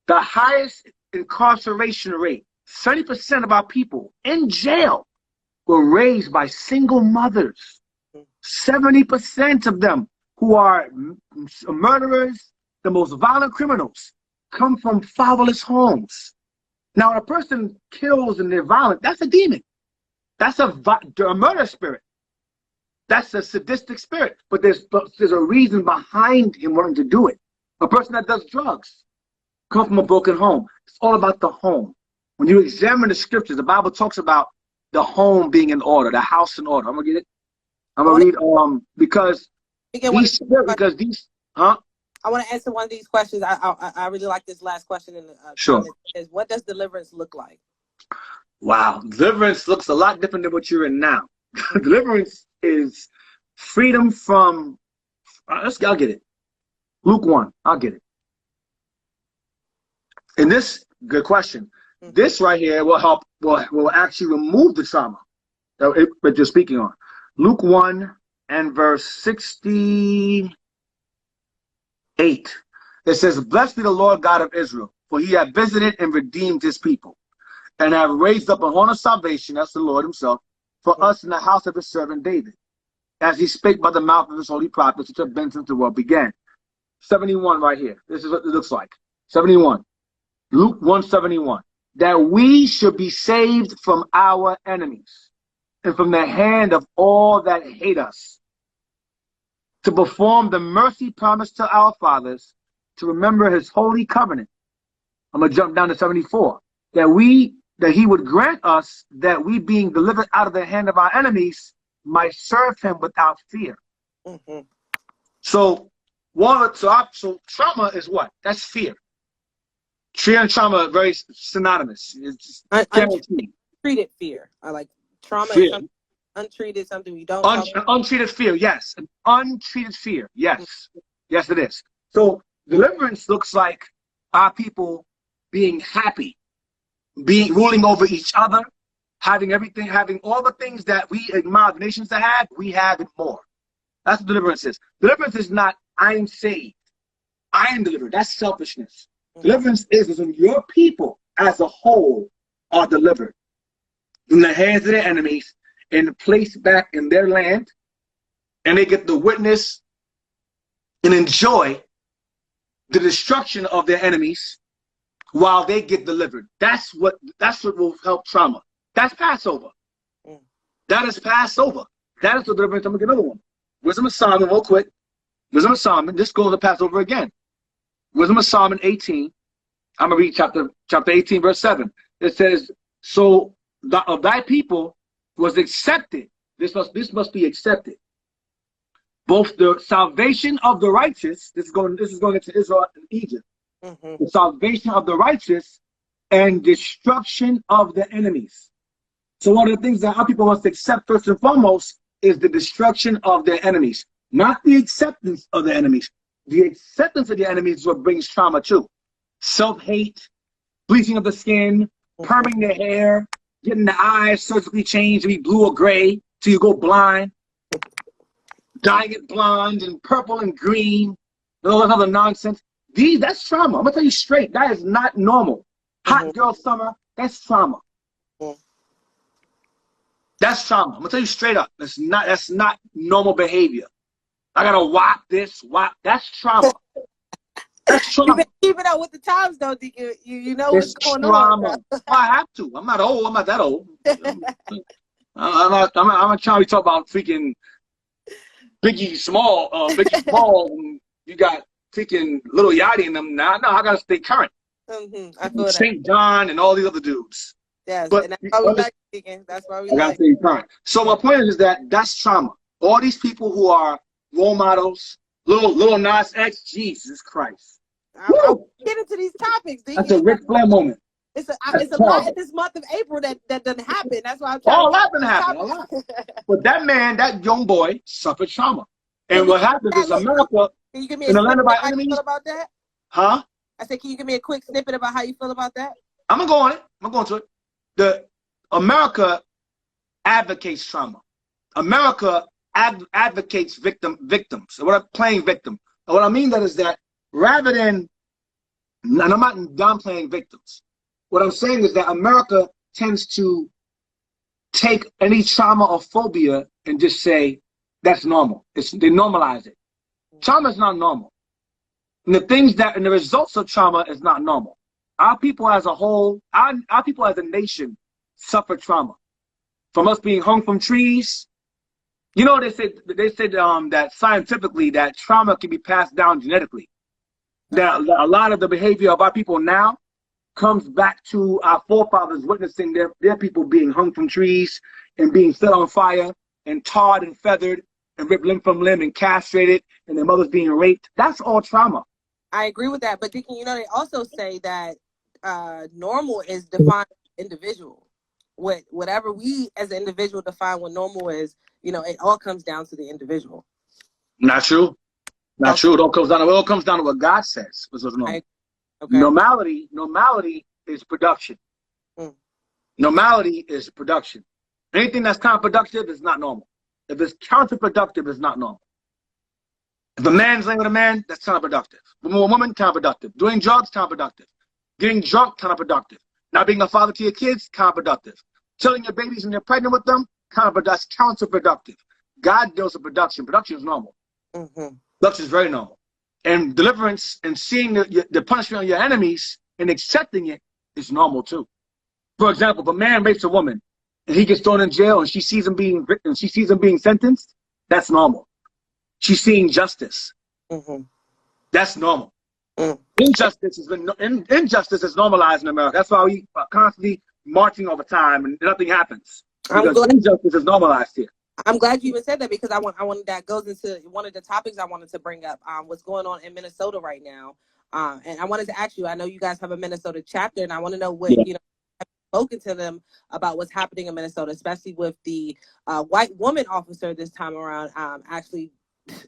the highest incarceration rate, 30% of our people in jail were raised by single mothers. 70% of them who are murderers, the most violent criminals, come from fatherless homes. Now, when a person kills and they're violent, that's a demon. That's a murder spirit. That's a sadistic spirit. But there's a reason behind him wanting to do it. A person that does drugs comes from a broken home. It's all about the home. When you examine the scriptures, the Bible talks about the home being in order, the house in order. I'm gonna get it. I'm gonna read because these I want to answer one of these questions. I really like this last question in the sure. Is what does deliverance look like? Wow, deliverance looks a lot different than what you're in now. Deliverance is freedom from. I'll get it. Luke 1. I'll get it. And this good question. This right here will help. Will actually remove the trauma that you're speaking on. Luke 1 and verse 68. It says, "Blessed be the Lord God of Israel, for he hath visited and redeemed his people, and have raised up a horn of salvation," that's the Lord himself, "for us in the house of his servant David, as he spake by the mouth of his holy prophets, which have been since the world began." 71 right here. This is what it looks like. 71. Luke 1:71. "That we should be saved from our enemies and from the hand of all that hate us, to perform the mercy promised to our fathers, to remember his holy covenant." I'm going to jump down to 74. That he would grant us that we, being delivered out of the hand of our enemies, might serve him without fear. So trauma is what? That's fear. Fear and trauma are very synonymous. It's Untreated fear. I like trauma. Is something untreated, something we don't. Untreated fear, yes. An untreated fear, yes. Yes, it is. So deliverance looks like our people being happy, ruling over each other, having everything, having all the things that we admire the nations to have, we have it more. That's what deliverance is. Deliverance is not, I am saved, I am delivered. That's selfishness. Deliverance is when your people as a whole are delivered from the hands of their enemies and placed back in their land, and they get to witness and enjoy the destruction of their enemies while they get delivered. That's what will help trauma. That's Passover. That is Passover. That is the deliverance. I'm gonna get another one. Wisdom of Solomon, real quick. Wisdom of Solomon. This goes to Passover again. Wisdom of Solomon 18. I'm gonna read chapter 18, verse 7. It says, "So of thy people was accepted." This must be accepted. Both the salvation of the righteous. This is going into Israel and Egypt. The salvation of the righteous and destruction of the enemies. So one of the things that our people must accept first and foremost is the destruction of their enemies, not the acceptance of the enemies. The acceptance of the enemies is what brings trauma too. Self-hate, bleaching of the skin, perming the hair, getting the eyes surgically changed to be blue or gray till you go blind, dyeing it blonde and purple and green, and all that other nonsense. That's trauma. I'm gonna tell you straight, that is not normal. Hot girl summer, that's trauma. That's trauma. I'm gonna tell you straight up. That's not normal behavior. I gotta whop this, whop. That's trauma. That's You've been trauma. keeping up with the times, though, Deacon. You know what's It's going on, trauma. bro. I have to. I'm not old. I'm not that old. I'm not trying to talk about freaking Biggie Small. Biggie Small. You got freaking Little Yachty in them now. No, I gotta stay current. I feel that. St. John and all these other dudes. Yes, But and that's why we like Deacon. That's why we I gotta like. stay current. So my point is that that's trauma. All these people who are role models, little Nas X, Jesus Christ. I'll get into these topics, Deacon. That's a Ric Flair moment. It's a That's lot in this month of April that doesn't happen. That's why I'm trying Oh, a to lot been happening. A lot. But that man, that young boy, suffered trauma. And what happens is America, Can you give me a in the land snippet of our how you enemies, feel about that? huh? I said, can you give me a quick snippet about how you feel about that? I'm gonna go on it. I'm gonna go into it. The America advocates trauma. America advocates victims. What I'm playing victim. And what I mean that is that rather than, and I'm not downplaying victims. What I'm saying is that America tends to take any trauma or phobia and just say that's normal. They normalize it. Trauma is not normal. And the results of trauma is not normal. Our people as a whole, our people as a nation suffer trauma. From us being hung from trees. You know, they said that scientifically that trauma can be passed down genetically. That a lot of the behavior of our people now comes back to our forefathers witnessing their people being hung from trees and being set on fire and tarred and feathered and ripped limb from limb and castrated and their mothers being raped. That's all trauma. I agree with that. But Deacon, you know, they also say that normal is defined as individual. Whatever we as an individual define what normal is, you know, it all comes down to the individual. Not true. Not true. It all comes down to what God says. Okay. Normality is production. Normality is production. Anything that's counterproductive is not normal. If it's counterproductive, it's not normal. If a man's laying with a man, that's counterproductive. With a woman, counterproductive. Doing drugs, counterproductive. Getting drunk, counterproductive. Not being a father to your kids, counterproductive. Killing your babies when you're pregnant with them, that's counterproductive. God deals with production. Production is normal. Production is very normal. And deliverance and seeing the punishment of your enemies and accepting it is normal too. For example, if a man rapes a woman and he gets thrown in jail and she sees him being sentenced, that's normal. She's seeing justice. That's normal. Injustice is normalized in America. That's why we are constantly marching over time and nothing happens. Because injustice is normalized here. I'm glad you even said that because I want that goes into one of the topics I wanted to bring up. What's going on in Minnesota right now? And I wanted to ask you. I know you guys have a Minnesota chapter, and I want to know what you know. Have spoken to them about what's happening in Minnesota, especially with the white woman officer this time around. Actually,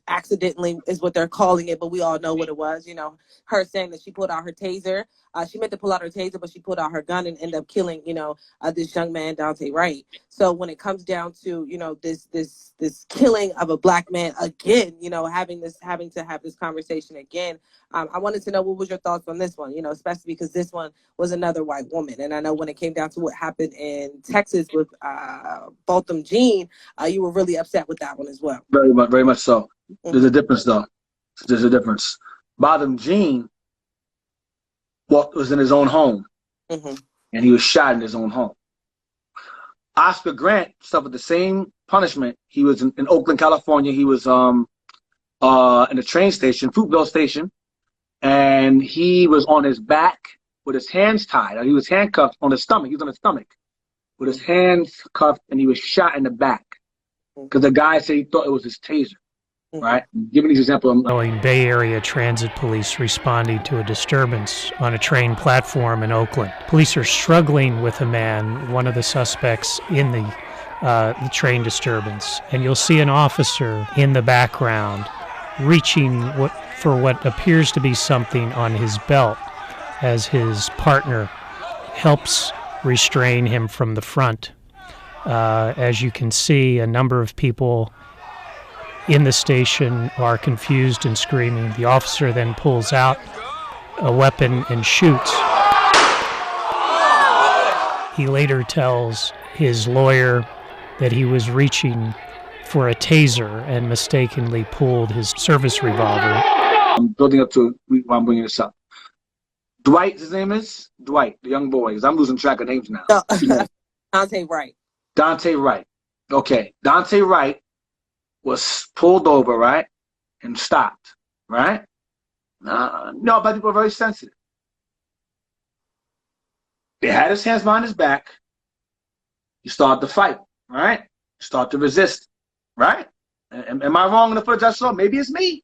accidentally is what they're calling it, but we all know what it was. You know, her saying that she pulled out her taser. She meant to pull out her taser, but she pulled out her gun and ended up killing, you know, this young man, Dante Wright. So when it comes down to, you know, this killing of a black man again, you know, having to have this conversation again, I wanted to know what was your thoughts on this one, you know, especially because this one was another white woman. And I know when it came down to what happened in Texas with Botham Jean, you were really upset with that one as well. Very much so. There's a difference, though. There's a difference. Botham Jean was in his own home, and he was shot in his own home. Oscar Grant suffered the same punishment. He was in Oakland, California. He was in a train station, Fruitvale Station, and he was on his back with his hands tied. He was handcuffed on his stomach. He was on his stomach with his hands cuffed, and he was shot in the back because the guy said he thought it was his taser. Right. Giving these examples. Bay Area Transit Police responding to a disturbance on a train platform in Oakland. Police are struggling with a man, one of the suspects in the train disturbance, and you'll see an officer in the background reaching for what appears to be something on his belt as his partner helps restrain him from the front. As you can see, a number of people in the station are confused and screaming. The officer then pulls out a weapon and shoots. He later tells his lawyer that he was reaching for a taser and mistakenly pulled his service revolver. I'm building up to why I'm bringing this up. Dwight, his name is? Dwight, the young boy, because I'm losing track of names now. No. Dante Wright. Dante Wright. Okay. Dante Wright was pulled over, right? And stopped, right? No, but people are very sensitive. They had his hands behind his back. You start to fight, right? Start to resist, right? Am I wrong in the footage I saw? Maybe it's me.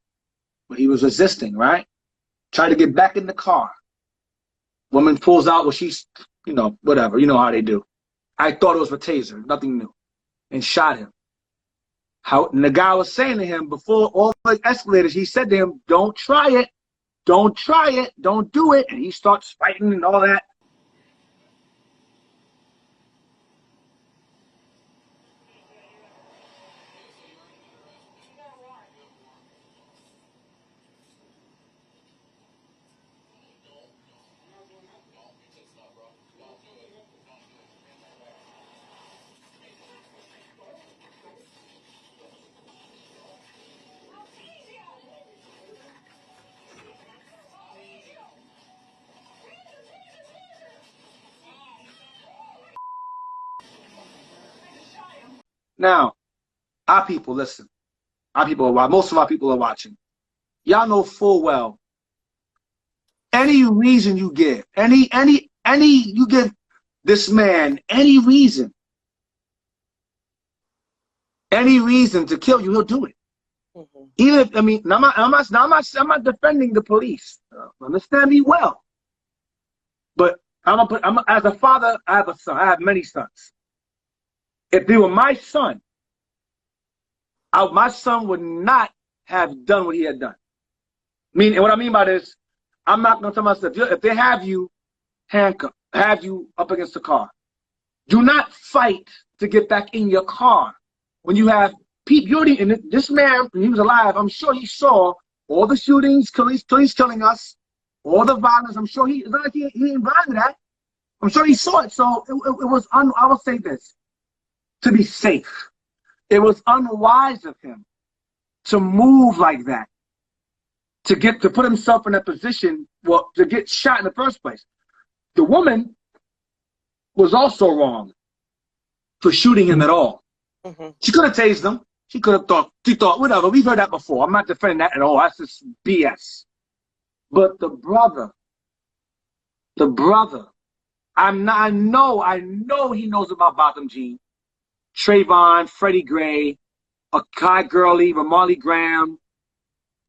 But he was resisting, right? Tried to get back in the car. Woman pulls out what she's, whatever. You know how they do. I thought it was a taser, nothing new. And shot him. And the guy was saying to him, before all the escalators, he said to him, don't try it. Don't try it. Don't do it. And he starts fighting and all that. Now, our people, listen. Most of our people are watching. Y'all know full well. Any reason you give, you give this man any reason to kill you, he'll do it. Mm-hmm. Even if, I'm not defending the police. Understand me well. But as a father, I have a son. I have many sons. If they were my son would not have done what he had done. And what I mean by this, I'm not going to tell myself, if they have you handcuffed, have you up against the car, do not fight to get back in your car. When you have people, and this man, when he was alive, I'm sure he saw all the shootings, police killing us, all the violence. I'm sure it's not like he didn't blind to that. I'm sure he saw it. So it was, I will say this, to be safe. It was unwise of him to move like that, to put himself in a position, to get shot in the first place. The woman was also wrong for shooting him at all. Mm-hmm. She could have tased him. She thought, whatever. We've heard that before. I'm not defending that at all. That's just BS. But the brother, I know he knows about Botham Jean. Trayvon, Freddie Gray, Kai Gurley, Ramarley Graham.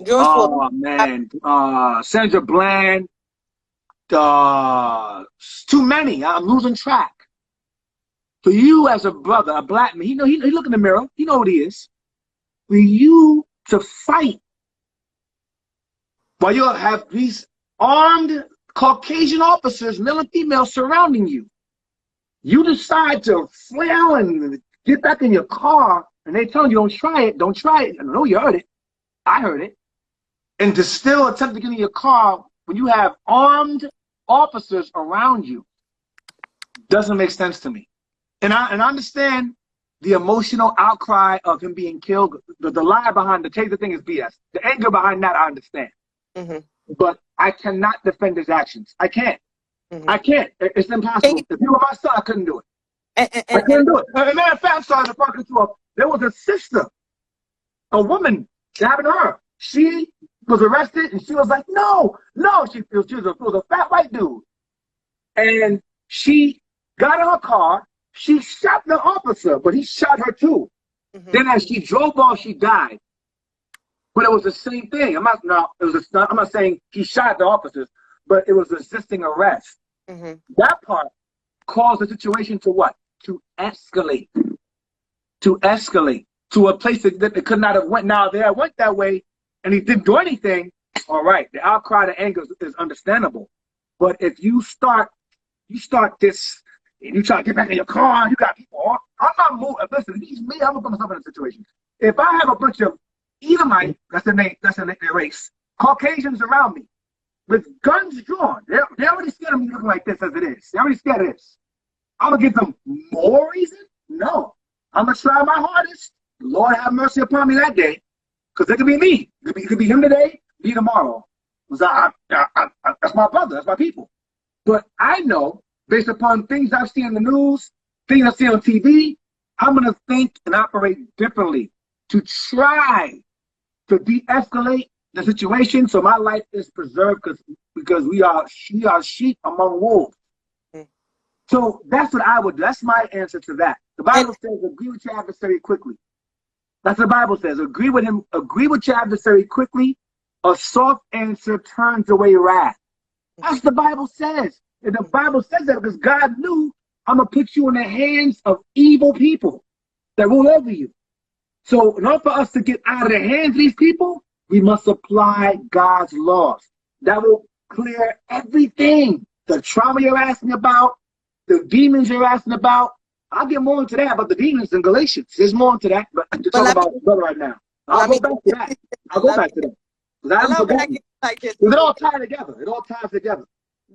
Oh man, Sandra Bland. Too many. I'm losing track. For you as a brother, a black man, he look in the mirror. He know what he is. For you to fight while you have these armed Caucasian officers, male and female, surrounding you, you decide to flail and get back in your car, and they tell you, don't try it. I know you heard it. I heard it. And to still attempt to get in your car when you have armed officers around you doesn't make sense to me. And I understand the emotional outcry of him being killed. The lie behind the taser thing is BS. The anger behind that, I understand. Mm-hmm. But I cannot defend his actions. I can't. Mm-hmm. I can't. It's impossible. If you were my son, I couldn't do it. I couldn't do it. As a matter of fact, I'm sorry to fuck you up. There was a sister, a woman, stabbing her. She was arrested, and she was like, no. She was a fat white dude. And she got in her car. She shot the officer, but he shot her too. Mm-hmm. Then as she drove off, she died. But it was the same thing. I'm not saying he shot the officers, but it was resisting arrest. Mm-hmm. That part caused the situation to what? To escalate. To escalate to a place that it could not have went. Now, there went that way, and he didn't do anything. All right, the outcry, the anger is understandable. But if you start this, and you try to get back in your car, you got people on. I'm not moving. Listen, it's me. I'm gonna put myself in a situation. If I have a bunch of Ephraim, that's their race, Caucasians around me, with guns drawn, they're already scared of me looking like this as it is. They're already scared of this. I'm gonna give them more reason? No. I'm gonna try my hardest. Lord have mercy upon me that day, because it could be me. It could be him today. be tomorrow. That's my brother. That's my people. But I know, based upon things I've seen in the news, things I've seen on TV, I'm going to think and operate differently to try to de-escalate the situation so my life is preserved because we are sheep among wolves. So that's what I would do. That's my answer to that. The Bible says, agree with your adversary quickly. That's what the Bible says. Agree with him. Agree with your adversary quickly. A soft answer turns away wrath. That's what the Bible says. And the Bible says that because God knew I'm going to put you in the hands of evil people that rule over you. So in order for us to get out of the hands of these people, we must apply God's laws. That will clear everything. The trauma you're asking about, the demons you're asking about. I'll get more into that about the demons in Galatians. There's more into that, but to talk about brother right now. I'll go back to that. I'll go back to that. It all ties together. It all ties together.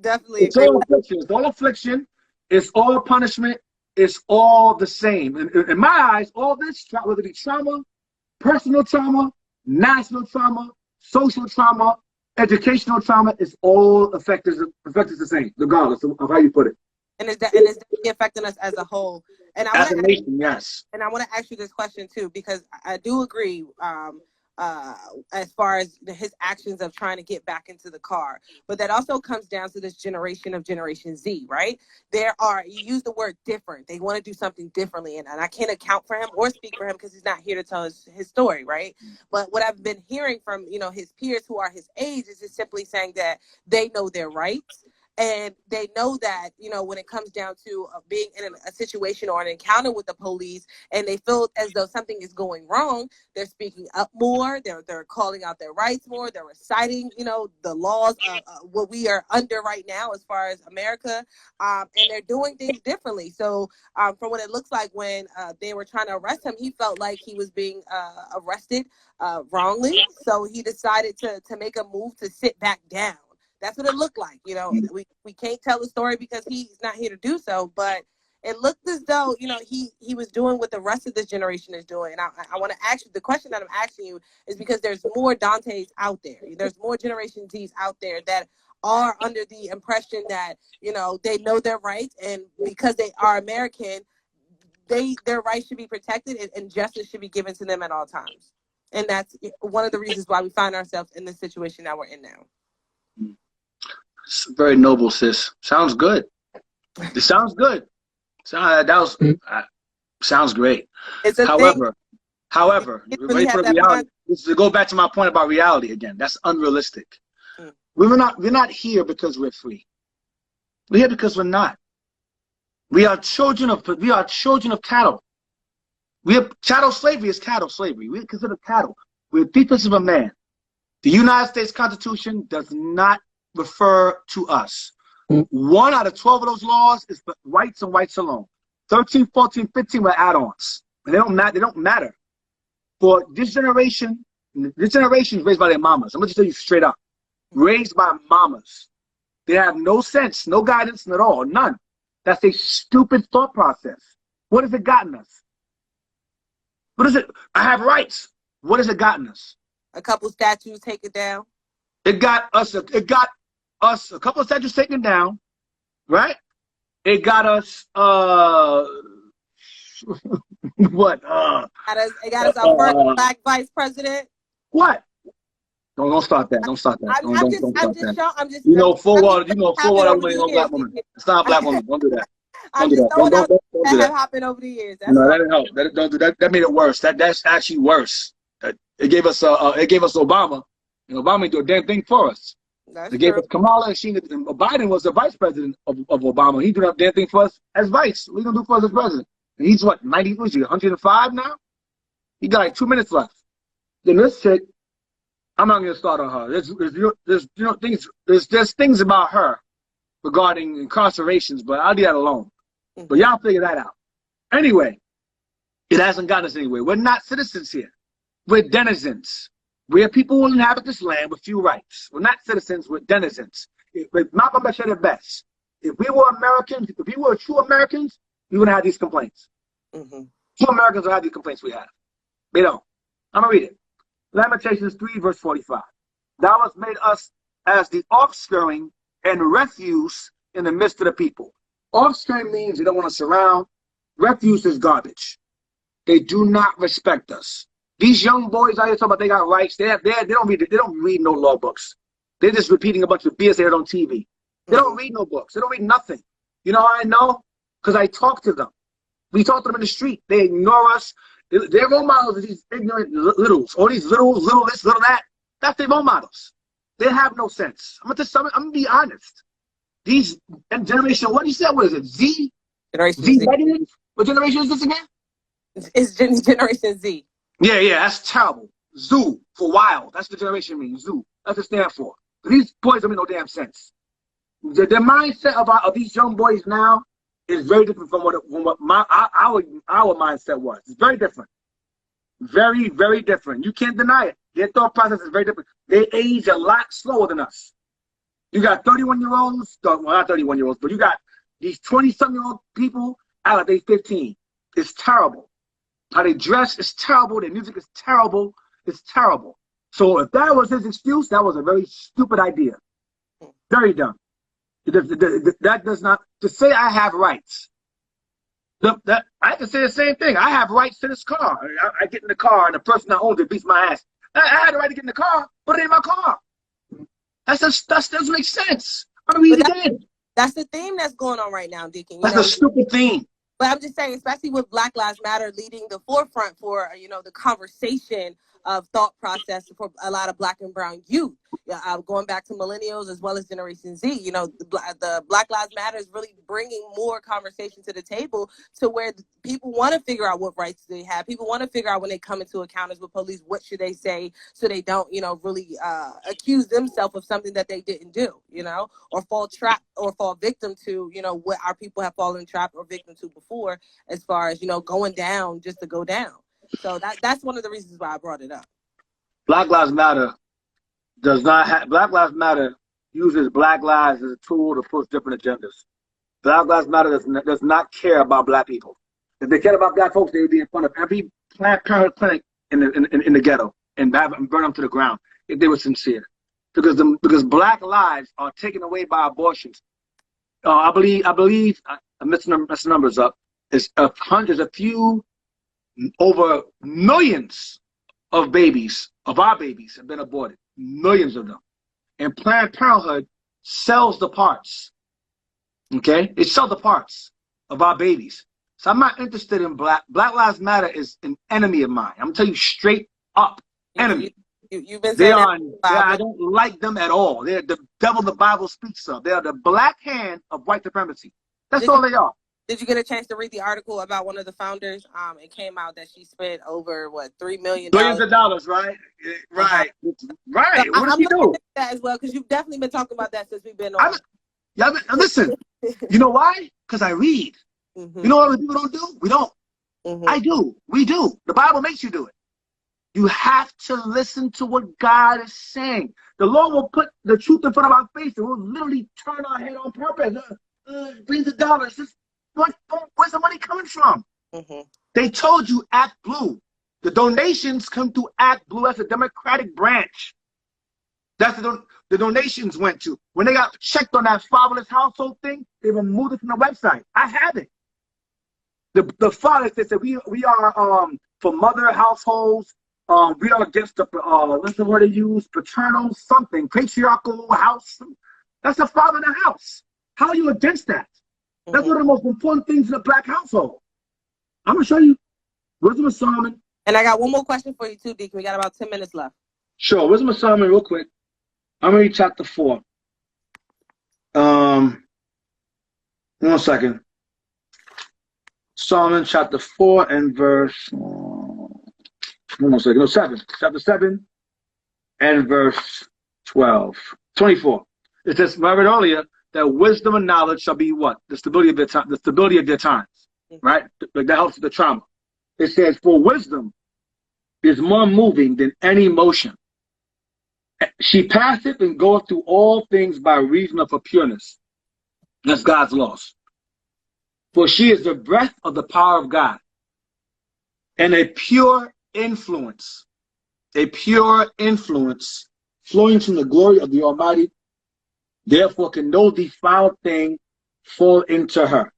Definitely. It's all affliction. It's all affliction. It's all punishment. It's all the same. In my eyes, all this, whether it be trauma, personal trauma, national trauma, social trauma, educational trauma, is all affect us the same, regardless of how you put it. And it's definitely affecting us as a whole. And as a nation, yes. And I want to ask you this question too, because I do agree as far as his actions of trying to get back into the car. But that also comes down to this generation of Generation Z, right? You use the word different. They want to do something differently. And I can't account for him or speak for him because he's not here to tell his story, right? But what I've been hearing from, his peers who are his age is just simply saying that they know their rights. And they know that, when it comes down to being in a situation or an encounter with the police and they feel as though something is going wrong, they're speaking up more. They're calling out their rights more. They're reciting, the laws, what we are under right now as far as America. And they're doing things differently. So from what it looks like when they were trying to arrest him, he felt like he was being arrested wrongly. So he decided to make a move to sit back down. That's what it looked like. We can't tell the story because he's not here to do so, but it looked as though, he was doing what the rest of this generation is doing. And I want to ask you, the question that I'm asking you is because there's more Dantes out there. There's more Generation Zs out there that are under the impression that, they know their rights. And because they are American, their rights should be protected and justice should be given to them at all times. And that's one of the reasons why we find ourselves in the situation that we're in now. Very noble, sis. Sounds good. It sounds good. Sounds great. However, ready for the reality. To go back to my point about reality again. That's unrealistic. We're not here because we're free. We're here because we're not. We are children of cattle. Chattel slavery is cattle slavery. We're considered cattle. We're thieves of a man. The United States Constitution does not refer to us. 1 out of 12 of those laws is for whites and whites alone. 13, 14, 15 were add-ons. And they don't matter. For this generation is raised by their mamas. I'm going to tell you straight up. Raised by mamas. They have no sense, no guidance at all, none. That's a stupid thought process. What has it gotten us? What is it? I have rights. What has it gotten us? A couple statues taken down. It got us a couple of statues taken down, right? It got us what? It got us our first black vice president. What? Don't start that. Don't start that. I'm just full well that woman ain't no black woman. It's not a black woman. Don't do that. Don't do that. Don't do that. Happened over the years. No, that didn't help. Don't do that. That made it worse. That's actually worse. It gave us Obama, and Obama didn't do a damn thing for us. They gave us Kamala, and Biden was the vice president of Obama. He did a damn thing for us as vice. What are you gonna do for us as president? And he's what, 90? Was he 105 now? He got like 2 minutes left. Then this chick, I'm not gonna start on her. There's things about her regarding incarcerations, but I'll leave that alone. But y'all figure that out. Anyway, it hasn't gotten us anywhere. We're not citizens here. We're denizens. We're people who inhabit this land with few rights. We're not citizens, we're denizens. Malcolm X said it best. If we were Americans, if we were true Americans, we wouldn't have these complaints. True Americans don't have these complaints we have. They don't. I'm going to read it. Lamentations 3, verse 45. Thou hast made us as the offspring and refuse in the midst of the people. Offspring means they don't want us around. Refuse is garbage. They do not respect us. These young boys out here talking about they got rights. They don't read no law books. They're just repeating a bunch of BS they heard on TV. They don't read no books. They don't read nothing. You know how I know? Because I talk to them. We talk to them in the street. They ignore us. Their role models are these ignorant littles. All these little this, little that. That's their role models. They have no sense. I'm gonna be honest. These generation, what you said, what is it? Z? Generation Z Z. negative? What generation is this again? It's Generation Z. Yeah, that's terrible. Zoo for wild. That's what generation means. Zoo. That's what it stands for. These boys don't make no damn sense. The mindset of these young boys now is very different from what our mindset was. It's very different. Very, very different. You can't deny it. Their thought process is very different. They age a lot slower than us. You got 31-year-olds, well, not 31-year-olds, but you got these 20-some-year-old people out of age 15. It's terrible. How they dress is terrible. Their music is terrible. It's terrible. So if that was his excuse, that was a very stupid idea. Very dumb. That does not, to say I have rights. I can say the same thing. I have rights to this car. I get in the car and the person that owns it beats my ass. I had the right to get in the car, but it ain't my car. That doesn't make sense. I'm gonna read it again. That's the theme that's going on right now, Deacon. That's a stupid theme. But I'm just saying, especially with Black Lives Matter leading the forefront for, the conversation of thought process for a lot of Black and brown youth, going back to millennials as well as Generation Z, the Black Lives Matter is really bringing more conversation to the table to where people want to figure out what rights they have. People want to figure out when they come into encounters with police, what should they say so they don't, really accuse themselves of something that they didn't do, or fall trap or fall victim to, what our people have fallen trap or victim to before, as far as, going down just to go down. So that's one of the reasons why I brought it up. Black Lives Matter Black Lives Matter uses Black lives as a tool to push different agendas. Black Lives Matter does not care about Black people. If they cared about Black folks, they would be in front of every Planned Parenthood clinic in the ghetto and burn them to the ground if they were sincere. Because Black lives are taken away by abortions. I believe I'm messing the numbers up. It's hundreds, a few, over millions of babies, of our babies, have been aborted. Millions of them. And Planned Parenthood sells the parts. Okay? It sells the parts of our babies. So I'm not interested in Black Lives Matter is an enemy of mine. I'm going to tell you straight up. Enemy. You've been saying I don't like them at all. They're the devil the Bible speaks of. They are the black hand of white supremacy. That's all they are. Did you get a chance to read the article about one of the founders? It came out that she spent over $3 million. Billions of dollars, right? Right. Right. So what did she do? That as well, because you've definitely been talking about that since we've been on. Listen, you know why? Because I read. Mm-hmm. You know what other people don't do? We don't. Mm-hmm. I do. We do. The Bible makes you do it. You have to listen to what God is saying. The Lord will put the truth in front of our face and we'll literally turn our head on purpose. Billions of dollars. Where's the money coming from? Mm-hmm. They told you Act Blue. The donations come through Act Blue. That's a Democratic branch. That's the donations went to. When they got checked on that fatherless household thing, they removed it from the website. I have it. The father said we are for mother households. We are against the what's the word they use? Paternal something, patriarchal house. That's the father in the house. How are you against that? That's one of the most important things in a black household. I'm going to show you. Wisdom of Solomon. And I got one more question for you too, Deacon. We got about 10 minutes left. Sure. Wisdom of Solomon, real quick. I'm going to read chapter 4. 1 second. Solomon chapter 4 and verse 7. Chapter 7 and verse 24. It says, I read earlier, that wisdom and knowledge shall be what? The stability of their time, the stability of their times. Right? Like that helps with the trauma. It says, for wisdom is more moving than any motion. She passeth and goeth through all things by reason of her pureness. That's God's laws. For she is the breath of the power of God and a pure influence flowing from the glory of the Almighty. Therefore can no defiled thing fall into her.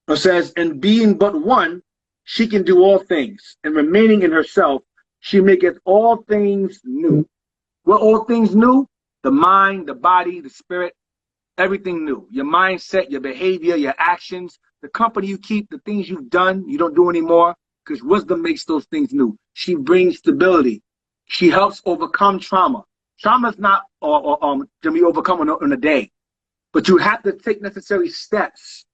It says, and being but one, she can do all things, and remaining in herself, she maketh all things new. What all things new? The mind, the body, the spirit, everything new. Your mindset, your behavior, your actions, the company you keep, the things you've done, you don't do anymore, because wisdom makes those things new. She brings stability. She helps overcome trauma. Trauma is not to be overcome in a day, but you have to take necessary steps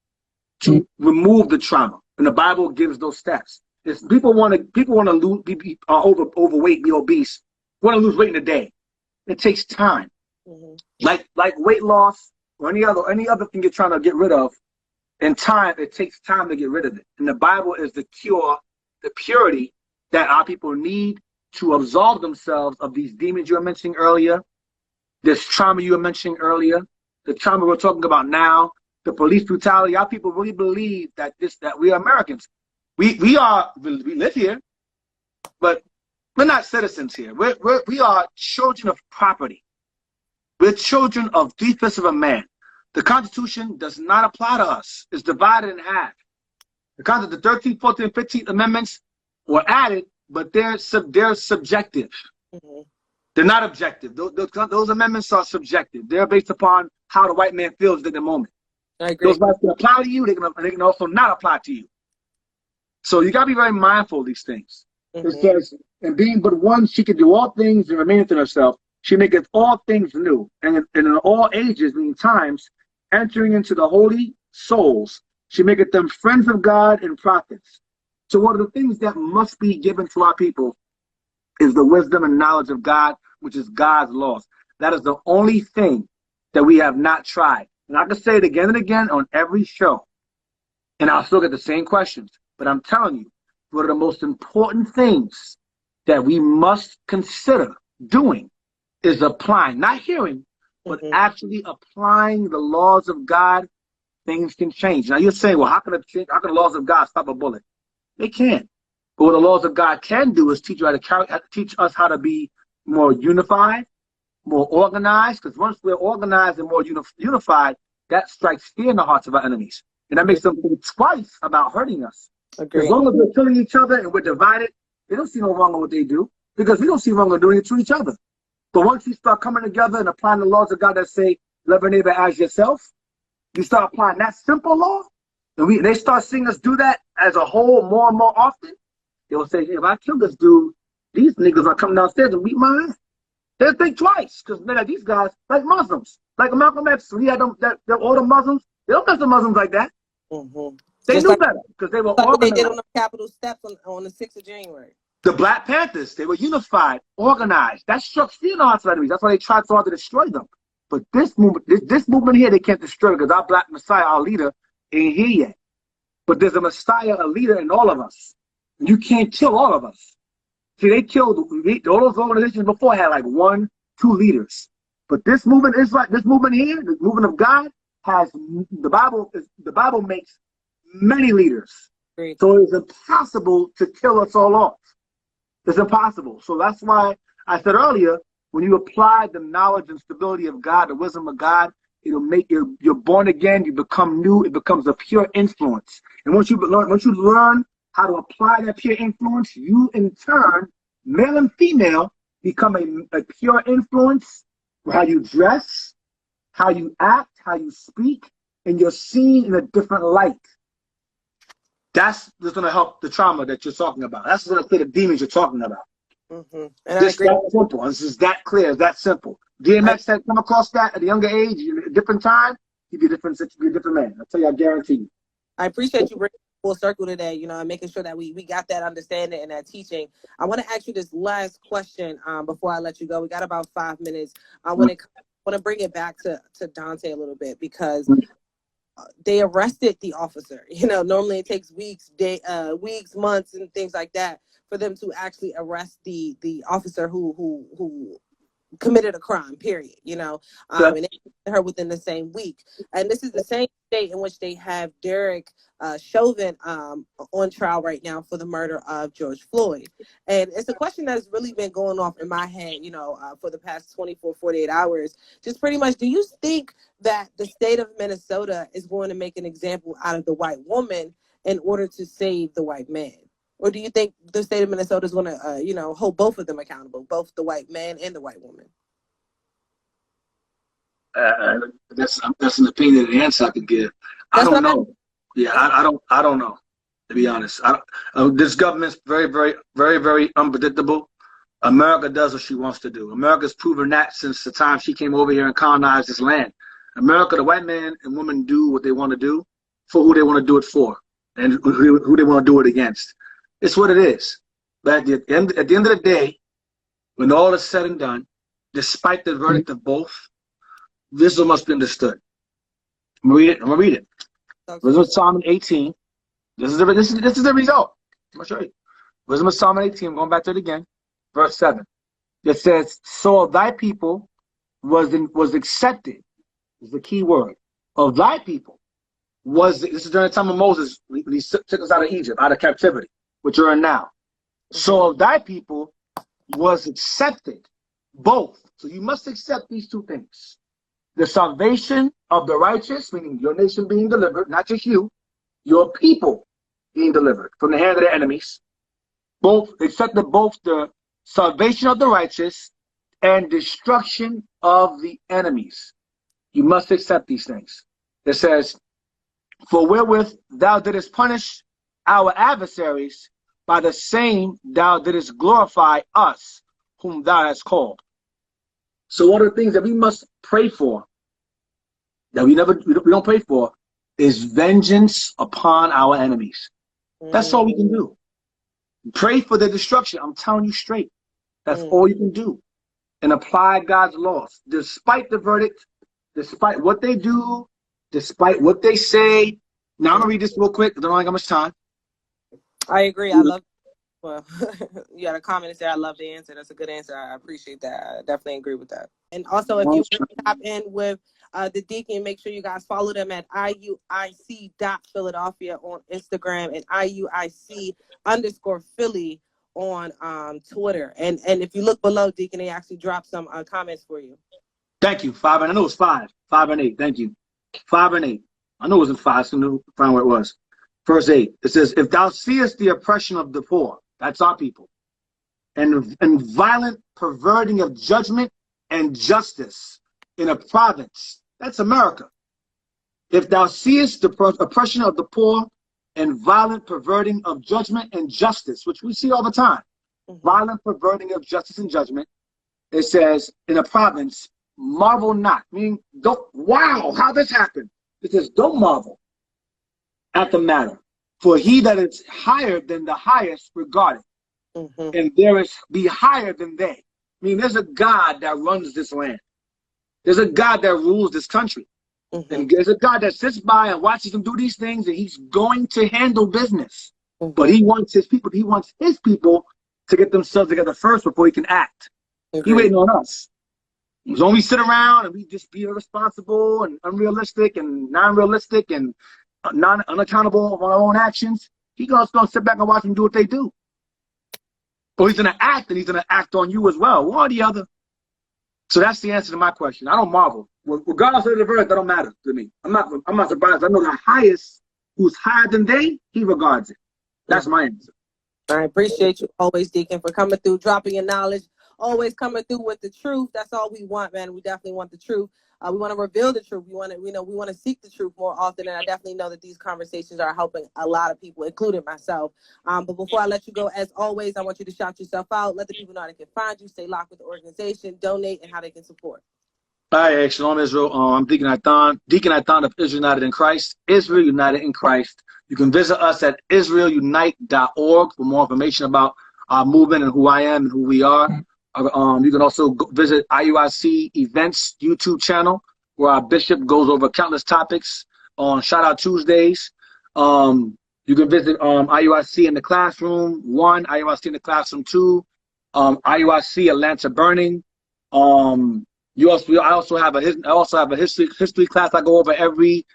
to remove the trauma, and the Bible gives those steps. If people want to lose, be overweight, be obese, want to lose weight in a day. It takes time. Like weight loss or any other thing you're trying to get rid of. In time, it takes time to get rid of it. And the Bible is the cure, the purity that our people need to absolve themselves of these demons you were mentioning earlier, this trauma you were mentioning earlier, the trauma we're talking about now, the police brutality. Our people really believe that we are Americans. We live here, but we're not citizens here. We are children of property. We're children of defense of man. The Constitution does not apply to us. It's divided in half. The 13th, 14th, and 15th Amendments were added, but they're subjective. They're not objective. Those amendments are subjective. They're based upon how the white man feels at the moment. I agree. Those rights can apply to you. They can also not apply to you. So you got to be very mindful of these things. It says, and being but one, she can do all things and remaineth in herself. She maketh all things new, and in all ages, meaning times, entering into the holy souls, she maketh them friends of God and prophets. So one of the things that must be given to our people is the wisdom and knowledge of God, which is God's laws. That is the only thing that we have not tried. And I can say it again and again on every show, and I'll still get the same questions. But I'm telling you, one of the most important things that we must consider doing is applying, not hearing, but actually applying the laws of God. Things can change. Now you're saying, well, how can the laws of God stop a bullet? They can't. But what the laws of God can do is teach us how to be more unified, more organized. Because once we're organized and more unified, that strikes fear in the hearts of our enemies, and that makes them think twice about hurting us. As long as we're killing each other and we're divided, they don't see no wrong in what they do, because we don't see wrong in doing it to each other. But once you start coming together and applying the laws of God that say, love your neighbor as yourself, you start applying that simple law, and they start seeing us do that as a whole more and more often, they will say, hey, if I kill this dude, these niggas are coming downstairs and beat my ass. They'll think twice, because these guys, like Muslims, like Malcolm X, when he had all the Muslims, they don't mess with Muslims like that. They knew better, because they were organized. They did on the Capitol steps on the 6th of January. The Black Panthers, they were unified, organized. That struck fear in the hearts of enemies. That's why they tried so hard to destroy them. But this movement here, they can't destroy, because our Black Messiah, our leader, ain't here yet. But there's a Messiah, a leader in all of us. You can't kill all of us. See, they killed all those organizations before had like 1, 2 leaders. But this movement is like this movement here, the movement of God, has the Bible makes many leaders. Great. So it's impossible to kill us all off. It's impossible. So that's why I said earlier, when you apply the knowledge and stability of God, the wisdom of God, it'll make you're born again, you become new, it becomes a pure influence. And once you learn how to apply that pure influence, you in turn, male and female, become a pure influence for how you dress, how you act, how you speak, and you're seen in a different light. That's what's going to help the trauma that you're talking about. That's what's going to clear the demons you're talking about. And Just that simple. This is that clear. It's that simple. DMX had come across that at a younger age, at a different time, he'd be a different man. I tell you, I guarantee you. I appreciate you bringing full circle today, and making sure that we got that understanding and that teaching. I want to ask you this last question before I let you go. We got about 5 minutes. I want to bring it back to Dante a little bit, because they arrested the officer. Normally it takes weeks, months, and things like that for them to actually arrest the officer who committed a crime, period, you know, and they killed her within the same week. And this is the same state in which they have Derek Chauvin on trial right now for the murder of George Floyd. And it's a question that's really been going off in my head, you know, for the past 24, 48 hours. Just pretty much, do you think that the state of Minnesota is going to make an example out of the white woman in order to save the white man? Or do you think the state of Minnesota is going to, you know, hold both of them accountable, both the white man and the white woman? That's an opinion answer I could give. I don't know. Yeah, I don't know, to be honest. This government's very, very, very, very unpredictable. America does what she wants to do. America's proven that since the time she came over here and colonized this land. America, the white man and woman do what they want to do for who they want to do it for and who they want to do it against. It's what it is. But at the end of the day, when all is said and done, despite the verdict of both, this must be understood. I'm gonna read it. Wisdom of Solomon 18. This is the result. I'm gonna show you. Wisdom of Solomon 18. I'm going back to it again. Verse 7. It says, "So of thy people was accepted." Is the key word. Of thy people was. This is during the time of Moses when he took us out of Egypt, out of captivity, which you're in now. So of thy people was accepted both. So you must accept these two things. The salvation of the righteous, meaning your nation being delivered, not just you, your people being delivered from the hand of their enemies. Both accepted both the salvation of the righteous and destruction of the enemies. You must accept these things. It says, "For wherewith thou didst punish our adversaries, by the same thou didst glorify us, whom thou hast called." So one of the things that we must pray for, that we don't pray for, is vengeance upon our enemies. That's all we can do. Pray for their destruction. I'm telling you straight. That's all you can do. And apply God's laws. Despite the verdict, despite what they do, despite what they say. Now I'm going to read this real quick. I don't have much time. I agree. I love. Well, you had a comment and said, "I love the answer." That's a good answer. I appreciate that. I definitely agree with that. And also, if you hop in with the Deacon, make sure you guys follow them at IUIC.Philadelphia on Instagram and IUIC_Philly on Twitter. And if you look below, Deacon, they actually dropped some comments for you. Thank you. 5 and I know it was 5. 5 and 8. Thank you. 5 and 8. I know it wasn't 5, so I knew find where it was. Verse 8. It says, "If thou seest the oppression of the poor," that's our people, and violent perverting of judgment and justice in a province," that's America. "If thou seest the oppression of the poor and violent perverting of judgment and justice," which we see all the time, violent perverting of justice and judgment, it says, "in a province, marvel not." Meaning, don't, wow, how this happened? It says, don't marvel at the matter. "For he that is higher than the highest regardeth, and there is be higher than they." I mean, there's a God that runs this land. There's a God that rules this country. And there's a God that sits by and watches them do these things, and he's going to handle business. But he wants his people to get themselves together first before he can act. He's waiting on us. As long as we sit around and we just be irresponsible and unrealistic and non-realistic and unaccountable of our own actions, he's going to sit back and watch them do what they do. Or he's going to act, and he's going to act on you as well, one or the other. So that's the answer to my question. I don't marvel. Regardless of the verdict, that don't matter to me. I'm not surprised. I know the highest, who's higher than they, he regards it. That's my answer. I appreciate you always, Deacon, for coming through, dropping your knowledge, always coming through with the truth. That's all we want, man. We definitely want the truth. We want to reveal the truth. We want to seek the truth more often. And I definitely know that these conversations are helping a lot of people, including myself. But before I let you go, as always, I want you to shout yourself out. Let the people know how they can find you, stay locked with the organization, donate, and how they can support. Hi, Shalom Israel. I'm Deacon Athan of Israel United in Christ. Israel United in Christ. You can visit us at israelunite.org for more information about our movement and who I am and who we are. You can also visit IUIC Events YouTube channel, where our bishop goes over countless topics on Shout Out Tuesdays. You can visit IUIC in the Classroom 1, IUIC in the Classroom 2, IUIC Atlanta Burning. I also have a history class I go over every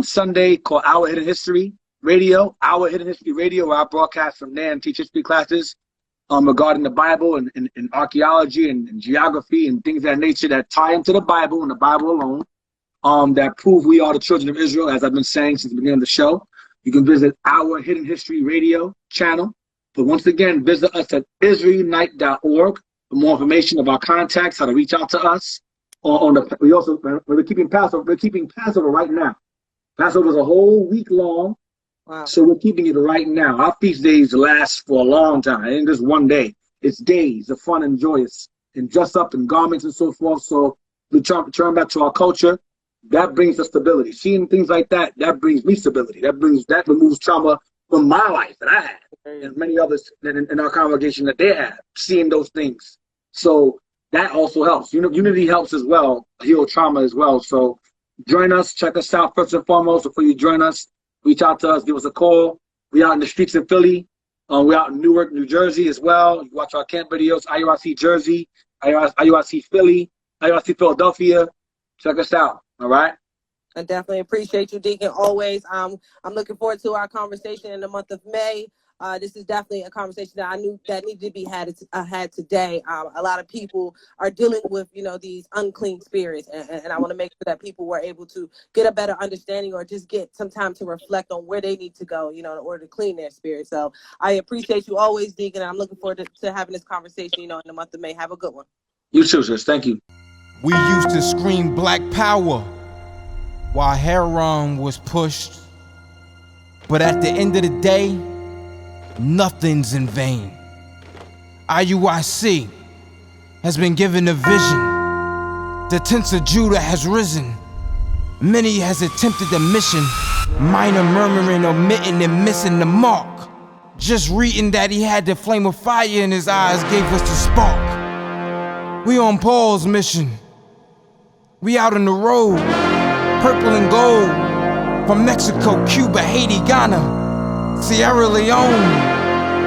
Sunday called Our Hidden History Radio. Our Hidden History Radio, where I broadcast from there and teach history classes regarding the Bible and archaeology and geography and things of that nature that tie into the Bible and the Bible alone, that prove we are the children of Israel, as I've been saying since the beginning of the show. You can visit Our Hidden History Radio channel. But once again, visit us at israelunite.org for more information of our contacts, how to reach out to us. We're keeping Passover right now. Passover is a whole week long. Wow. So we're keeping it right now. Our feast days last for a long time. It ain't just one day. It's days of fun and joyous and dress up in garments and so forth. So we turn back to our culture. That brings us stability. Seeing things like that, that brings me stability. That removes trauma from my life that I had and many others in our congregation that they have, seeing those things. So that also helps. Unity helps as well, heal trauma as well. So join us, check us out first and foremost before you join us. Reach out to us, give us a call. We out in the streets in Philly. We're out in Newark, New Jersey as well. You watch our camp videos, IUIC Jersey, IUIC Philly, IUIC Philadelphia. Check us out, all right? I definitely appreciate you, Deacon, always. I'm looking forward to our conversation in the month of May. This is definitely a conversation that I knew that needed to be had today. A lot of people are dealing with, these unclean spirits, and I want to make sure that people were able to get a better understanding or just get some time to reflect on where they need to go, in order to clean their spirit. So I appreciate you always, Deacon, and I'm looking forward to having this conversation, in the month of May. Have a good one. You too, sis. Thank you. We used to scream Black Power while Heron was pushed. But at the end of the day, nothing's in vain. IUIC has been given a vision. The tents of Judah has risen. Many has attempted the mission, minor murmuring, omitting, and missing the mark. Just reading that he had the flame of fire in his eyes gave us the spark. We on Paul's mission. We out on the road, purple and gold, from Mexico, Cuba, Haiti, Ghana, Sierra Leone.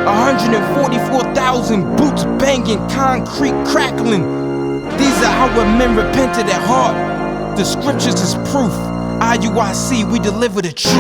144,000 boots banging, concrete crackling. These are how men repented at heart. The scriptures is proof. IUIC, we deliver the truth.